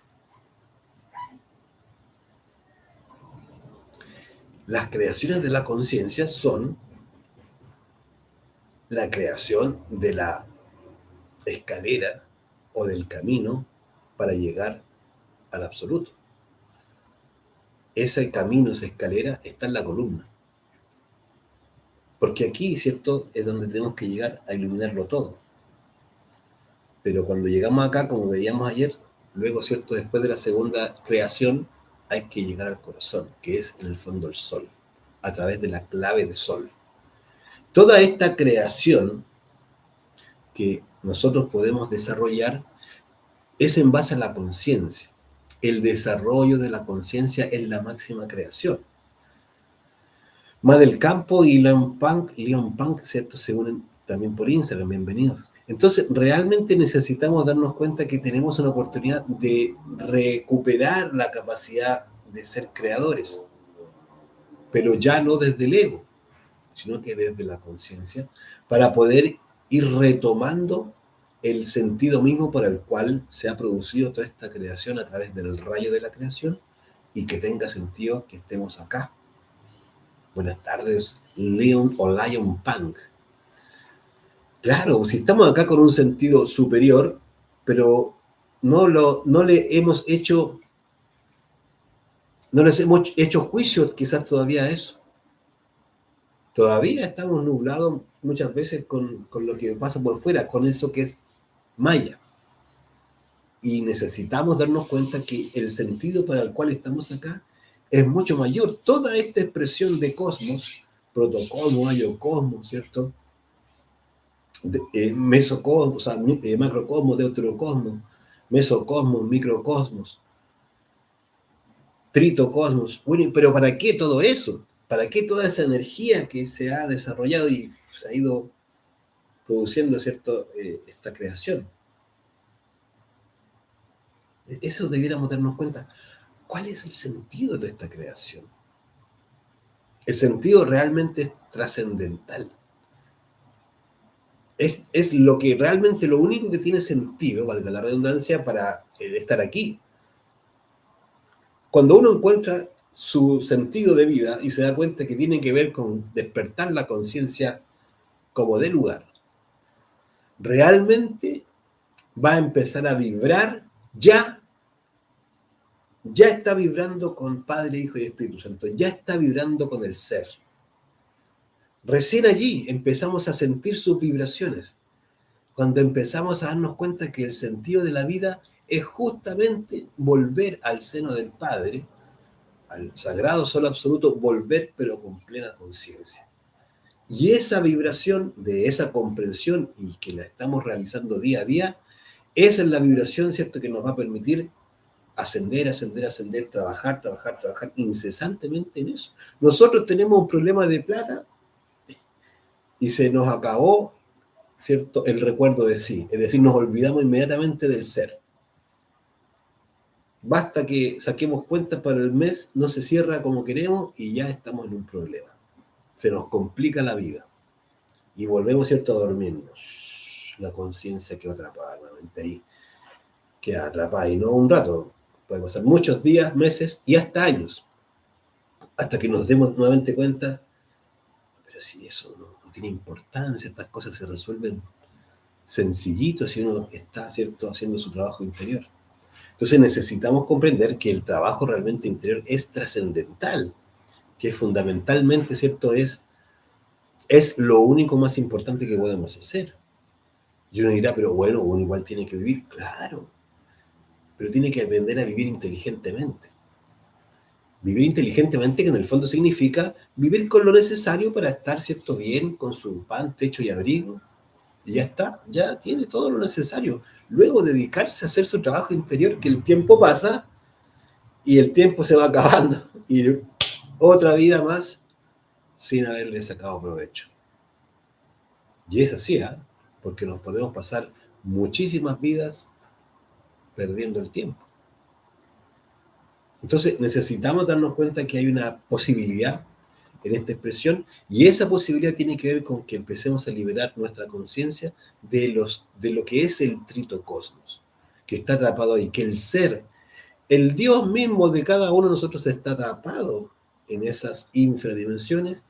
[SPEAKER 1] Las creaciones de la conciencia son la creación de la escalera o del camino para llegar al absoluto. Ese camino, esa escalera, está en la columna. Porque aquí, ¿cierto?, es donde tenemos que llegar a iluminarlo todo. Pero cuando llegamos acá, como veíamos ayer, luego, ¿cierto?, después de la segunda creación, hay que llegar al corazón, que es en el fondo el sol, a través de la clave de sol. Toda esta creación que nosotros podemos desarrollar es en base a la conciencia. El desarrollo de la conciencia es la máxima creación. Más del Campo y Leon Punk, ¿cierto?, se unen también por Instagram, bienvenidos. Entonces, realmente necesitamos darnos cuenta que tenemos una oportunidad de recuperar la capacidad de ser creadores, pero ya no desde el ego, sino que desde la conciencia, para poder ir retomando el sentido mismo para el cual se ha producido toda esta creación a través del rayo de la creación y que tenga sentido que estemos acá. Buenas tardes, Leon o Lion Punk. Claro, si estamos acá con un sentido superior, pero no les hemos hecho juicio quizás todavía a eso. Todavía estamos nublados muchas veces con lo que pasa por fuera, con eso que es Maya. Y necesitamos darnos cuenta que el sentido para el cual estamos acá es mucho mayor. Toda esta expresión de cosmos, protocosmos, ayocosmos, ¿cierto?, mesocosmos, o sea, macrocosmos, deuterocosmos, mesocosmos, microcosmos, tritocosmos. Bueno, pero ¿para qué todo eso? ¿Para qué toda esa energía que se ha desarrollado y se ha ido produciendo, ¿cierto?, esta creación? Eso debiéramos darnos cuenta. ¿Cuál es el sentido de esta creación? El sentido realmente es trascendental. Es lo que realmente, lo único que tiene sentido, valga la redundancia, para estar aquí. Cuando uno encuentra su sentido de vida y se da cuenta que tiene que ver con despertar la conciencia como de lugar, realmente va a empezar a vibrar, ya está vibrando con Padre, Hijo y Espíritu Santo, ya está vibrando con el ser. Recién allí empezamos a sentir sus vibraciones, cuando empezamos a darnos cuenta que el sentido de la vida es justamente volver al seno del Padre, al sagrado sol absoluto, volver pero con plena conciencia. Y esa vibración de esa comprensión, y que la estamos realizando día a día, esa es la vibración, ¿cierto?, que nos va a permitir ascender, trabajar incesantemente en eso. Nosotros tenemos un problema de plata y se nos acabó, ¿cierto?, el recuerdo de sí, es decir, nos olvidamos inmediatamente del ser. Basta que saquemos cuentas para el mes, no se cierra como queremos y ya estamos en un problema. Se nos complica la vida y volvemos, ¿cierto?, a dormirnos. La conciencia quedó atrapada nuevamente ahí, queda atrapada y no un rato, puede pasar muchos días, meses y hasta años, hasta que nos demos nuevamente cuenta, pero si eso no tiene importancia, estas cosas se resuelven sencillito si uno está, ¿cierto?, haciendo su trabajo interior. Entonces necesitamos comprender que el trabajo realmente interior es trascendental, que fundamentalmente, ¿cierto?, es lo único más importante que podemos hacer. Y uno dirá, pero bueno, uno igual tiene que vivir, claro, pero tiene que aprender a vivir inteligentemente. Vivir inteligentemente, que en el fondo significa vivir con lo necesario para estar, ¿cierto?, bien, con su pan, techo y abrigo, y ya está, ya tiene todo lo necesario. Luego dedicarse a hacer su trabajo interior, que el tiempo pasa y el tiempo se va acabando y otra vida más sin haberle sacado provecho. Y es así, ¿eh?, porque nos podemos pasar muchísimas vidas perdiendo el tiempo. Entonces necesitamos darnos cuenta que hay una posibilidad en esta expresión, y esa posibilidad tiene que ver con que empecemos a liberar nuestra conciencia de lo que es el tritocosmos, que está atrapado ahí, que el ser, el Dios mismo de cada uno de nosotros está atrapado en esas infradimensiones,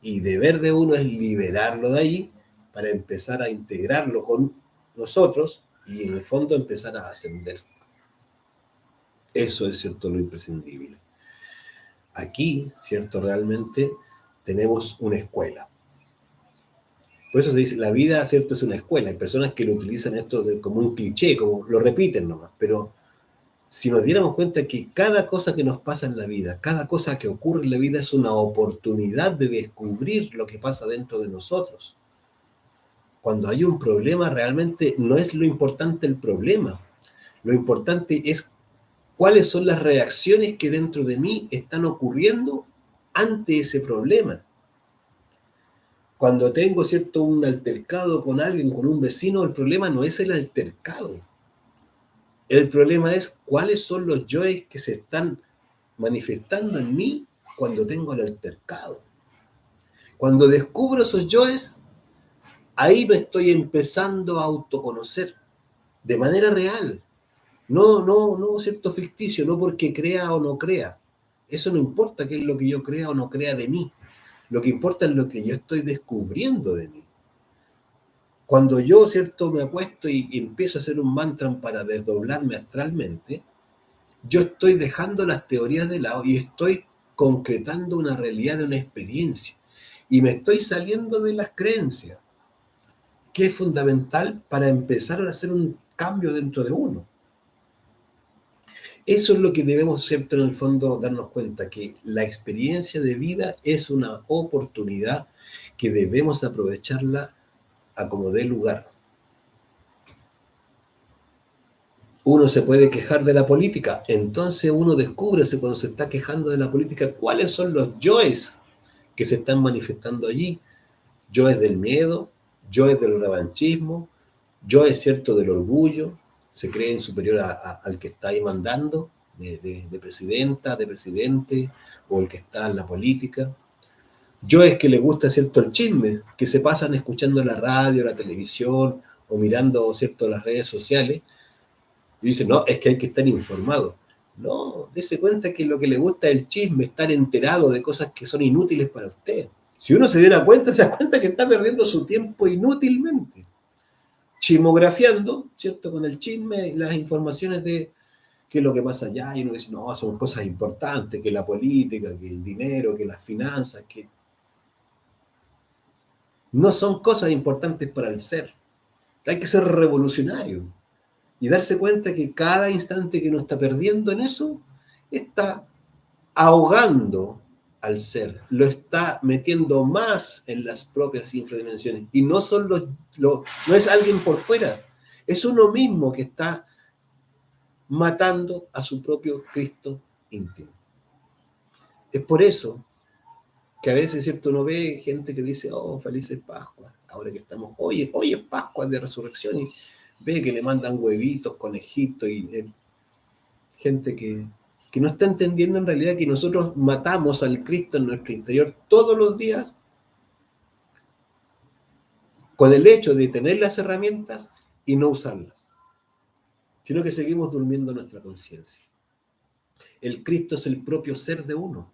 [SPEAKER 1] y deber de uno es liberarlo de ahí para empezar a integrarlo con nosotros y en el fondo empezar a ascender. Eso es, cierto, lo imprescindible. Aquí, cierto, realmente tenemos una escuela. Por eso se dice, la vida, cierto, es una escuela. Hay personas que lo utilizan esto como un cliché, como lo repiten nomás, pero si nos diéramos cuenta que cada cosa que nos pasa en la vida, cada cosa que ocurre en la vida es una oportunidad de descubrir lo que pasa dentro de nosotros. Cuando hay un problema, realmente no es lo importante el problema. Lo importante es cuáles son las reacciones que dentro de mí están ocurriendo ante ese problema. Cuando tengo, cierto, un altercado con alguien, con un vecino, el problema no es el altercado. El problema es cuáles son los yoes que se están manifestando en mí cuando tengo el altercado. Cuando descubro esos yoes, ahí me estoy empezando a autoconocer de manera real. No, cierto, ficticio, no porque crea o no crea. Eso no importa qué es lo que yo crea o no crea de mí. Lo que importa es lo que yo estoy descubriendo de mí. Cuando yo, cierto, me acuesto y empiezo a hacer un mantra para desdoblarme astralmente, yo estoy dejando las teorías de lado y estoy concretando una realidad de una experiencia. Y me estoy saliendo de las creencias, que es fundamental para empezar a hacer un cambio dentro de uno. Eso es lo que debemos, cierto, en el fondo darnos cuenta, que la experiencia de vida es una oportunidad que debemos aprovecharla a como dé lugar. Uno se puede quejar de la política, entonces uno descubre cuando se está quejando de la política cuáles son los yoes que se están manifestando allí. Yoes del miedo, yoes del revanchismo, yoes, cierto, del orgullo, se creen superior al que está ahí mandando, de presidenta, de presidente, o el que está en la política. Yoes que les gusta, cierto, el chisme, que se pasan escuchando la radio, la televisión, o mirando, cierto, las redes sociales, y dicen, no, es que hay que estar informado. No, dése cuenta que lo que le gusta es el chisme, estar enterado de cosas que son inútiles para usted. Si uno se diera cuenta, se da cuenta que está perdiendo su tiempo inútilmente. Chismografiando, ¿cierto? Con el chisme, las informaciones de qué es lo que pasa allá, y uno dice, no, son cosas importantes, que la política, que el dinero, que las finanzas, que no son cosas importantes para el ser. Hay que ser revolucionario y darse cuenta que cada instante que uno está perdiendo en eso, está ahogando al ser, lo está metiendo más en las propias infradimensiones. Y no son no es alguien por fuera, es uno mismo que está matando a su propio Cristo íntimo. Es por eso que a veces, ¿cierto?, uno ve gente que dice, oh, felices Pascuas, ahora que estamos, hoy es Pascua de Resurrección, y ve que le mandan huevitos, conejitos, y gente que no está entendiendo en realidad que nosotros matamos al Cristo en nuestro interior todos los días con el hecho de tener las herramientas y no usarlas, sino que seguimos durmiendo nuestra conciencia. El Cristo es el propio ser de uno,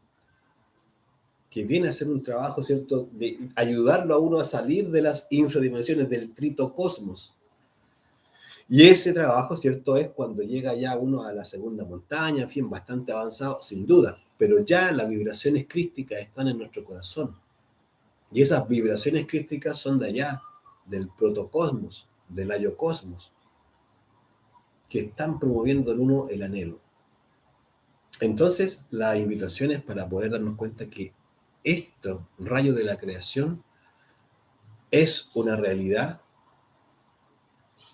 [SPEAKER 1] que viene a hacer un trabajo, ¿cierto?, de ayudarlo a uno a salir de las infradimensiones del tritocosmos. Y ese trabajo, ¿cierto?, es cuando llega ya uno a la segunda montaña, en fin, bastante avanzado, sin duda, pero ya las vibraciones crísticas están en nuestro corazón. Y esas vibraciones crísticas son de allá, del protocosmos, del ayocosmos, que están promoviendo en uno el anhelo. Entonces, la invitación es para poder darnos cuenta que esto, rayo de la creación, es una realidad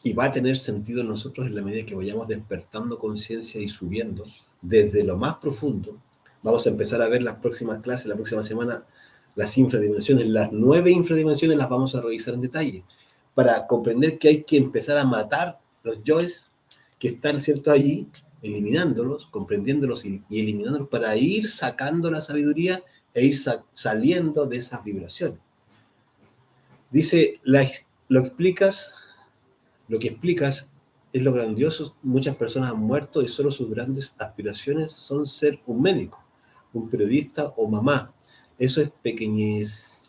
[SPEAKER 1] y va a tener sentido en nosotros en la medida que vayamos despertando conciencia y subiendo desde lo más profundo. Vamos a empezar a ver las próximas clases, la próxima semana, las infradimensiones, las 9 infradimensiones las vamos a revisar en detalle para comprender que hay que empezar a matar los yoes que están, ¿cierto?, allí, eliminándolos, comprendiéndolos y eliminándolos para ir sacando la sabiduría e ir saliendo de esas vibraciones. Dice, lo que explicas es lo grandioso. Muchas personas han muerto y solo sus grandes aspiraciones son ser un médico, un periodista o mamá. Eso es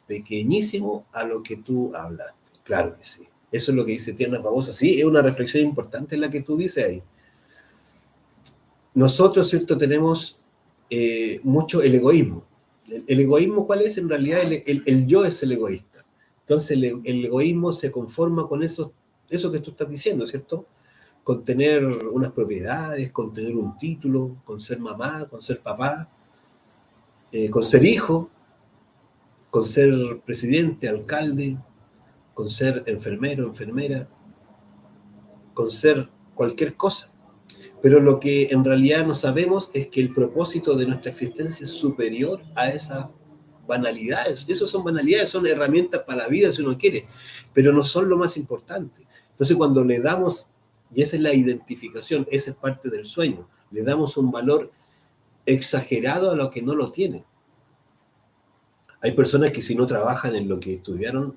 [SPEAKER 1] pequeñísimo a lo que tú hablas. Claro que sí. Eso es lo que dice Tierna Famosa. Sí, es una reflexión importante la que tú dices ahí. Nosotros, ¿cierto?, tenemos mucho el egoísmo. El egoísmo, ¿cuál es? En realidad, el yo es el egoísta. Entonces, el egoísmo se conforma con eso que tú estás diciendo, ¿cierto? Con tener unas propiedades, con tener un título, con ser mamá, con ser papá, con ser hijo, con ser presidente, alcalde, con ser enfermero, enfermera, con ser cualquier cosa. Pero lo que en realidad no sabemos es que el propósito de nuestra existencia es superior a esas banalidades. Esas son banalidades, son herramientas para la vida si uno quiere, pero no son lo más importante. Entonces cuando le damos, y esa es la identificación, esa es parte del sueño, le damos un valor exagerado a lo que no lo tiene. Hay personas que si no trabajan en lo que estudiaron,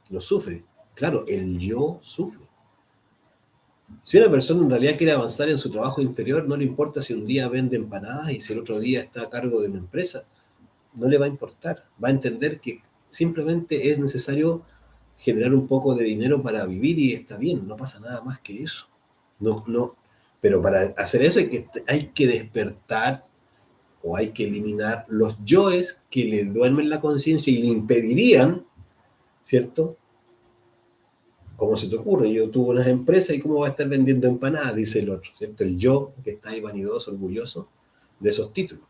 [SPEAKER 1] lo sufren. Claro, el yo sufre. Si una persona en realidad quiere avanzar en su trabajo interior, no le importa si un día vende empanadas y si el otro día está a cargo de una empresa, no le va a importar. Va a entender que simplemente es necesario generar un poco de dinero para vivir y está bien, no pasa nada más que eso. No, no. Pero para hacer eso hay que despertar o hay que eliminar los yoes que le duermen la conciencia y le impedirían, ¿cierto? ¿Cómo se te ocurre? Yo tuve unas empresas y cómo va a estar vendiendo empanadas, dice el otro, ¿cierto? El yo que está ahí vanidoso, orgulloso de esos títulos.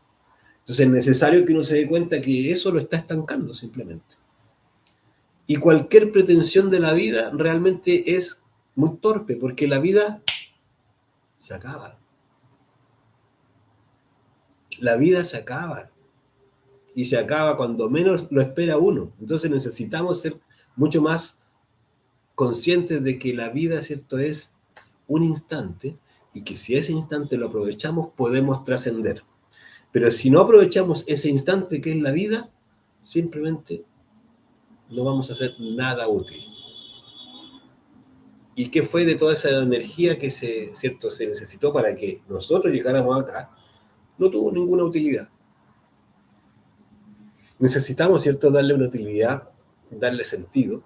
[SPEAKER 1] Entonces es necesario que uno se dé cuenta que eso lo está estancando simplemente. Y cualquier pretensión de la vida realmente es muy torpe, porque la vida se acaba. La vida se acaba. Y se acaba cuando menos lo espera uno. Entonces necesitamos ser mucho más conscientes de que la vida, ¿cierto?, es un instante y que si ese instante lo aprovechamos podemos trascender. Pero si no aprovechamos ese instante que es la vida, simplemente no vamos a hacer nada útil. ¿Y qué fue de toda esa energía que ¿cierto?, se necesitó para que nosotros llegáramos acá? No tuvo ninguna utilidad. Necesitamos, ¿cierto?, darle una utilidad, darle sentido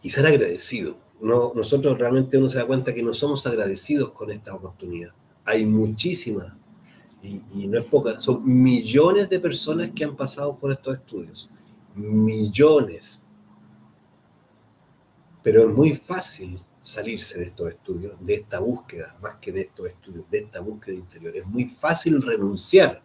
[SPEAKER 1] y ser agradecido. No, nosotros realmente uno se da cuenta que no somos agradecidos con esta oportunidad. Hay muchísimas, y no es poca, son millones de personas que han pasado por estos estudios. Millones. Pero es muy fácil salirse de estos estudios, de esta búsqueda, más que de estos estudios, de esta búsqueda interior. Es muy fácil renunciar.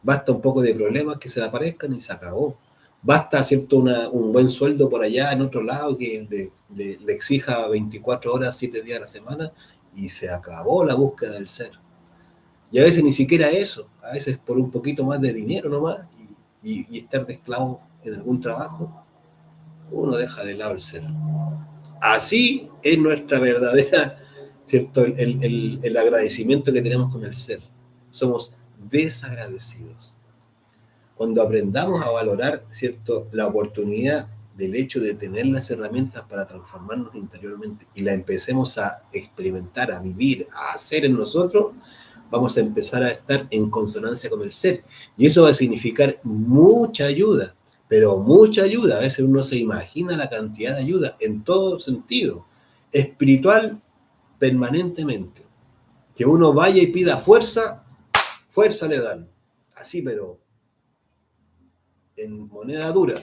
[SPEAKER 1] Basta un poco de problemas que se le aparezcan y se acabó. Basta, ¿cierto?, un buen sueldo por allá en otro lado que le exija 24 horas, 7 días a la semana y se acabó la búsqueda del ser. Y a veces ni siquiera eso, a veces por un poquito más de dinero nomás y estar de esclavo en algún trabajo, uno deja de lado el ser. Así es nuestra verdadera, ¿cierto?, el agradecimiento que tenemos con el ser. Somos desagradecidos. Cuando aprendamos a valorar, ¿cierto?, la oportunidad del hecho de tener las herramientas para transformarnos interiormente y la empecemos a experimentar, a vivir, a hacer en nosotros, vamos a empezar a estar en consonancia con el ser. Y eso va a significar mucha ayuda, pero mucha ayuda. A veces uno se imagina la cantidad de ayuda en todo sentido, espiritual permanentemente. Que uno vaya y pida fuerza, fuerza le dan. Así, pero en moneda dura.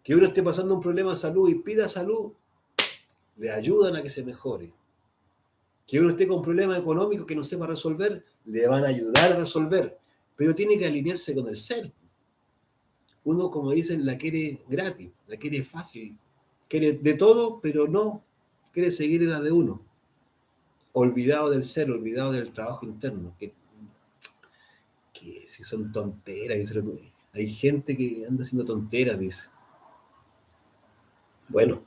[SPEAKER 1] Que uno esté pasando un problema de salud y pida salud, le ayudan a que se mejore. Que uno esté con problemas económicos que no sepa resolver, le van a ayudar a resolver. Pero tiene que alinearse con el ser. Uno, como dicen, la quiere gratis, la quiere fácil. Quiere de todo, pero no quiere seguir en la de uno. Olvidado del ser, olvidado del trabajo interno. Que si son tonteras. Hay gente que anda haciendo tonteras, dice. Bueno,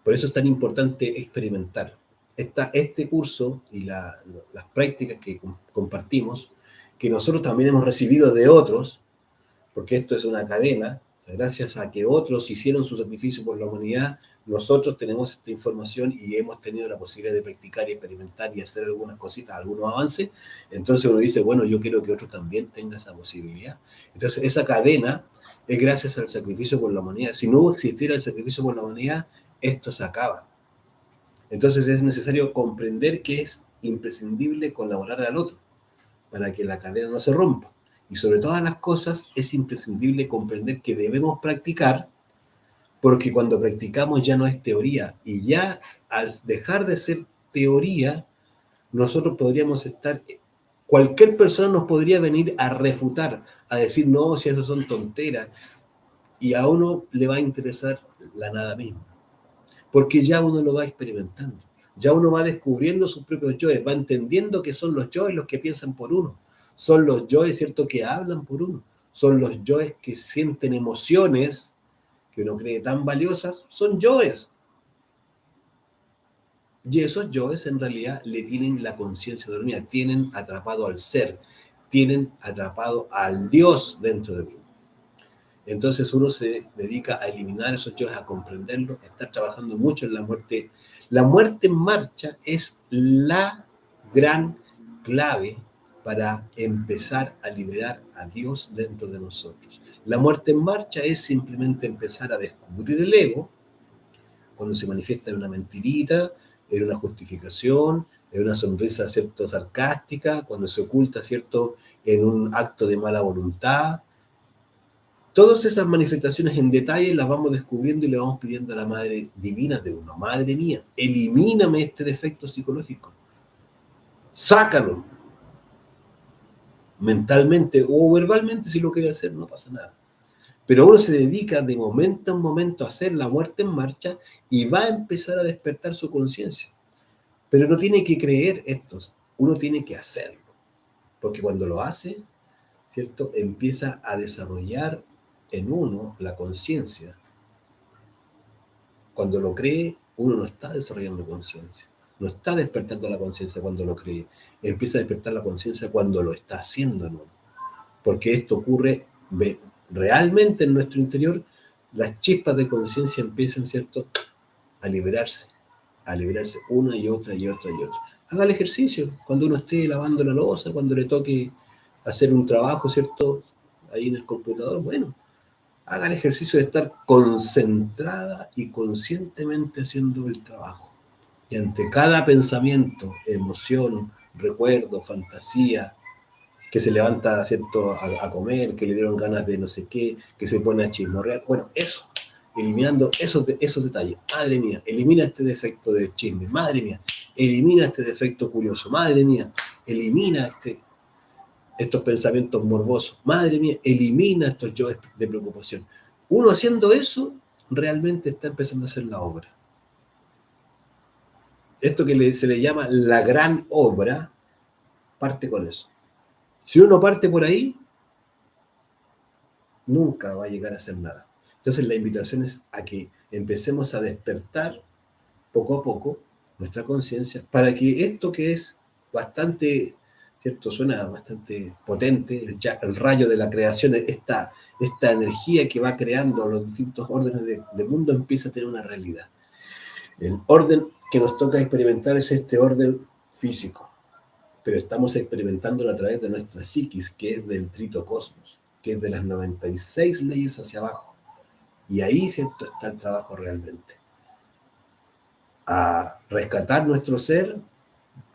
[SPEAKER 1] por eso es tan importante experimentar. Este curso y las prácticas que compartimos, que nosotros también hemos recibido de otros, porque esto es una cadena, O sea, gracias a que otros hicieron su sacrificio por la humanidad, nosotros tenemos esta información y hemos tenido la posibilidad de practicar y experimentar y hacer algunas cositas, algunos avances. Entonces uno dice, bueno, yo quiero que otro también tenga esa posibilidad. Entonces esa cadena es gracias al sacrificio por la humanidad. Si no existiera el sacrificio por la humanidad, esto se acaba. Entonces es necesario comprender que es imprescindible colaborar al otro para que la cadena no se rompa. Y sobre todas las cosas es imprescindible comprender que debemos practicar, porque cuando practicamos ya no es teoría. Y ya al dejar de ser teoría, nosotros podríamos estar, cualquier persona nos podría venir a refutar, a decir, no, si eso son tonteras, y a uno le va a interesar la nada misma, porque ya uno lo va experimentando, ya uno va descubriendo sus propios yoes, va entendiendo que son los yoes los que piensan por uno, son los yoes, ¿cierto?, que hablan por uno, son los yoes que sienten emociones que uno cree tan valiosas, son yoes. Y esos yoes en realidad le tienen la conciencia dormida, tienen atrapado al ser, tienen atrapado al Dios dentro de uno. Entonces uno se dedica a eliminar esos yoes, a comprenderlos, a estar trabajando mucho en la muerte. La muerte en marcha es la gran clave para empezar a liberar a Dios dentro de nosotros. La muerte en marcha es simplemente empezar a descubrir el ego, cuando se manifiesta en una mentirita, en una justificación, en una sonrisa, ¿cierto?, sarcástica, cuando se oculta, ¿cierto?, en un acto de mala voluntad. Todas esas manifestaciones en detalle las vamos descubriendo y le vamos pidiendo a la Madre Divina de uno. Madre mía, elimíname este defecto psicológico. Sácalo. Mentalmente o verbalmente, si lo quiere hacer, no pasa nada. Pero uno se dedica de momento en momento a hacer la muerte en marcha y va a empezar a despertar su conciencia. Pero no tiene que creer esto, uno tiene que hacerlo. Porque cuando lo hace, ¿cierto?, empieza a desarrollar en uno la conciencia. Cuando lo cree, uno no está desarrollando conciencia. No está despertando la conciencia cuando lo cree. Empieza a despertar la conciencia cuando lo está haciendo en uno. Porque esto ocurre realmente en nuestro interior. Las chispas de conciencia empiezan, ¿cierto?, a liberarse una y otra y otra y otra. Haga el ejercicio cuando uno esté lavando la loza, cuando le toque hacer un trabajo, ¿cierto?, ahí en el computador. Bueno, haga el ejercicio de estar concentrada y conscientemente haciendo el trabajo. Y ante cada pensamiento, emoción, recuerdo, fantasía, que se levanta, ¿cierto?, a comer, que le dieron ganas de no sé qué, que se pone a chismorrear. Bueno, eso, eliminando esos detalles. Madre mía, elimina este defecto de chisme. Madre mía, elimina este defecto curioso. Madre mía, elimina estos pensamientos morbosos. Madre mía, elimina estos yo de preocupación. Uno haciendo eso, realmente está empezando a hacer la obra. Esto que se le llama la gran obra, parte con eso. Si uno parte por ahí, nunca va a llegar a hacer nada. Entonces la invitación es a que empecemos a despertar poco a poco nuestra conciencia para que esto que es bastante, ¿cierto?, suena bastante potente, el rayo de la creación, esta energía que va creando los distintos órdenes del mundo empieza a tener una realidad. El orden que nos toca experimentar es este orden físico, pero estamos experimentándolo a través de nuestra psiquis, que es del tritocosmos, que es de las 96 leyes hacia abajo. Y ahí, ¿cierto?, está el trabajo realmente. A rescatar nuestro ser,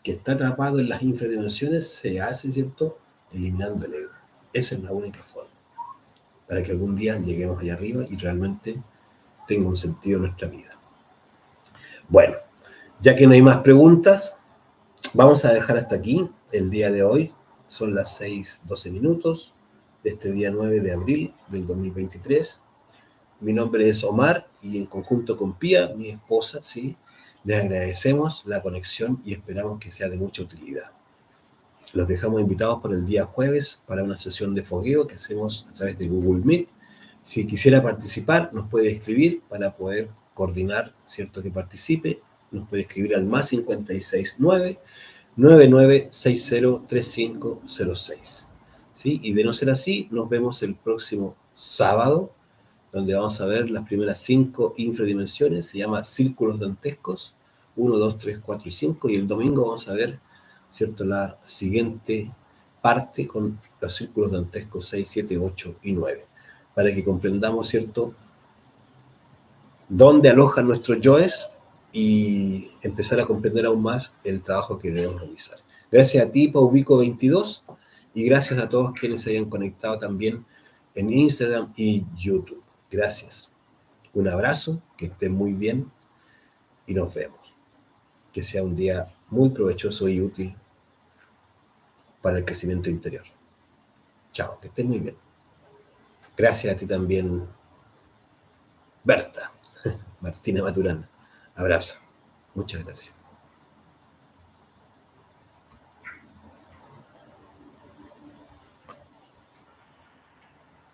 [SPEAKER 1] que está atrapado en las infradimensiones, se hace, ¿cierto?, eliminando el ego. Esa es la única forma, para que algún día lleguemos allá arriba y realmente tenga un sentido nuestra vida. Bueno, ya que no hay más preguntas, vamos a dejar hasta aquí el día de hoy. Son las 6:12 minutos de este día 9 de abril del 2023. Mi nombre es Omar y en conjunto con Pía, mi esposa, ¿sí?, les agradecemos la conexión y esperamos que sea de mucha utilidad. Los dejamos invitados para el día jueves para una sesión de fogueo que hacemos a través de Google Meet. Si quisiera participar, nos puede escribir para poder coordinar, ¿cierto?, que participe. Nos puede escribir al más 569 99603506. ¿Sí? Y de no ser así, nos vemos el próximo sábado donde vamos a ver las primeras 5 infradimensiones, se llama círculos dantescos, 1, 2, 3, 4 y 5, y el domingo vamos a ver, ¿cierto?, la siguiente parte con los círculos dantescos 6, 7, 8 y 9, para que comprendamos, ¿cierto?, dónde alojan nuestros yoes y empezar a comprender aún más el trabajo que debemos realizar. Gracias a ti, Paubico22, y gracias a todos quienes se hayan conectado también en Instagram y YouTube. Gracias. Un abrazo, que estén muy bien y nos vemos. Que sea un día muy provechoso y útil para el crecimiento interior. Chao, que estén muy bien. Gracias a ti también, Berta, Martina Maturana. Abrazo. Muchas gracias.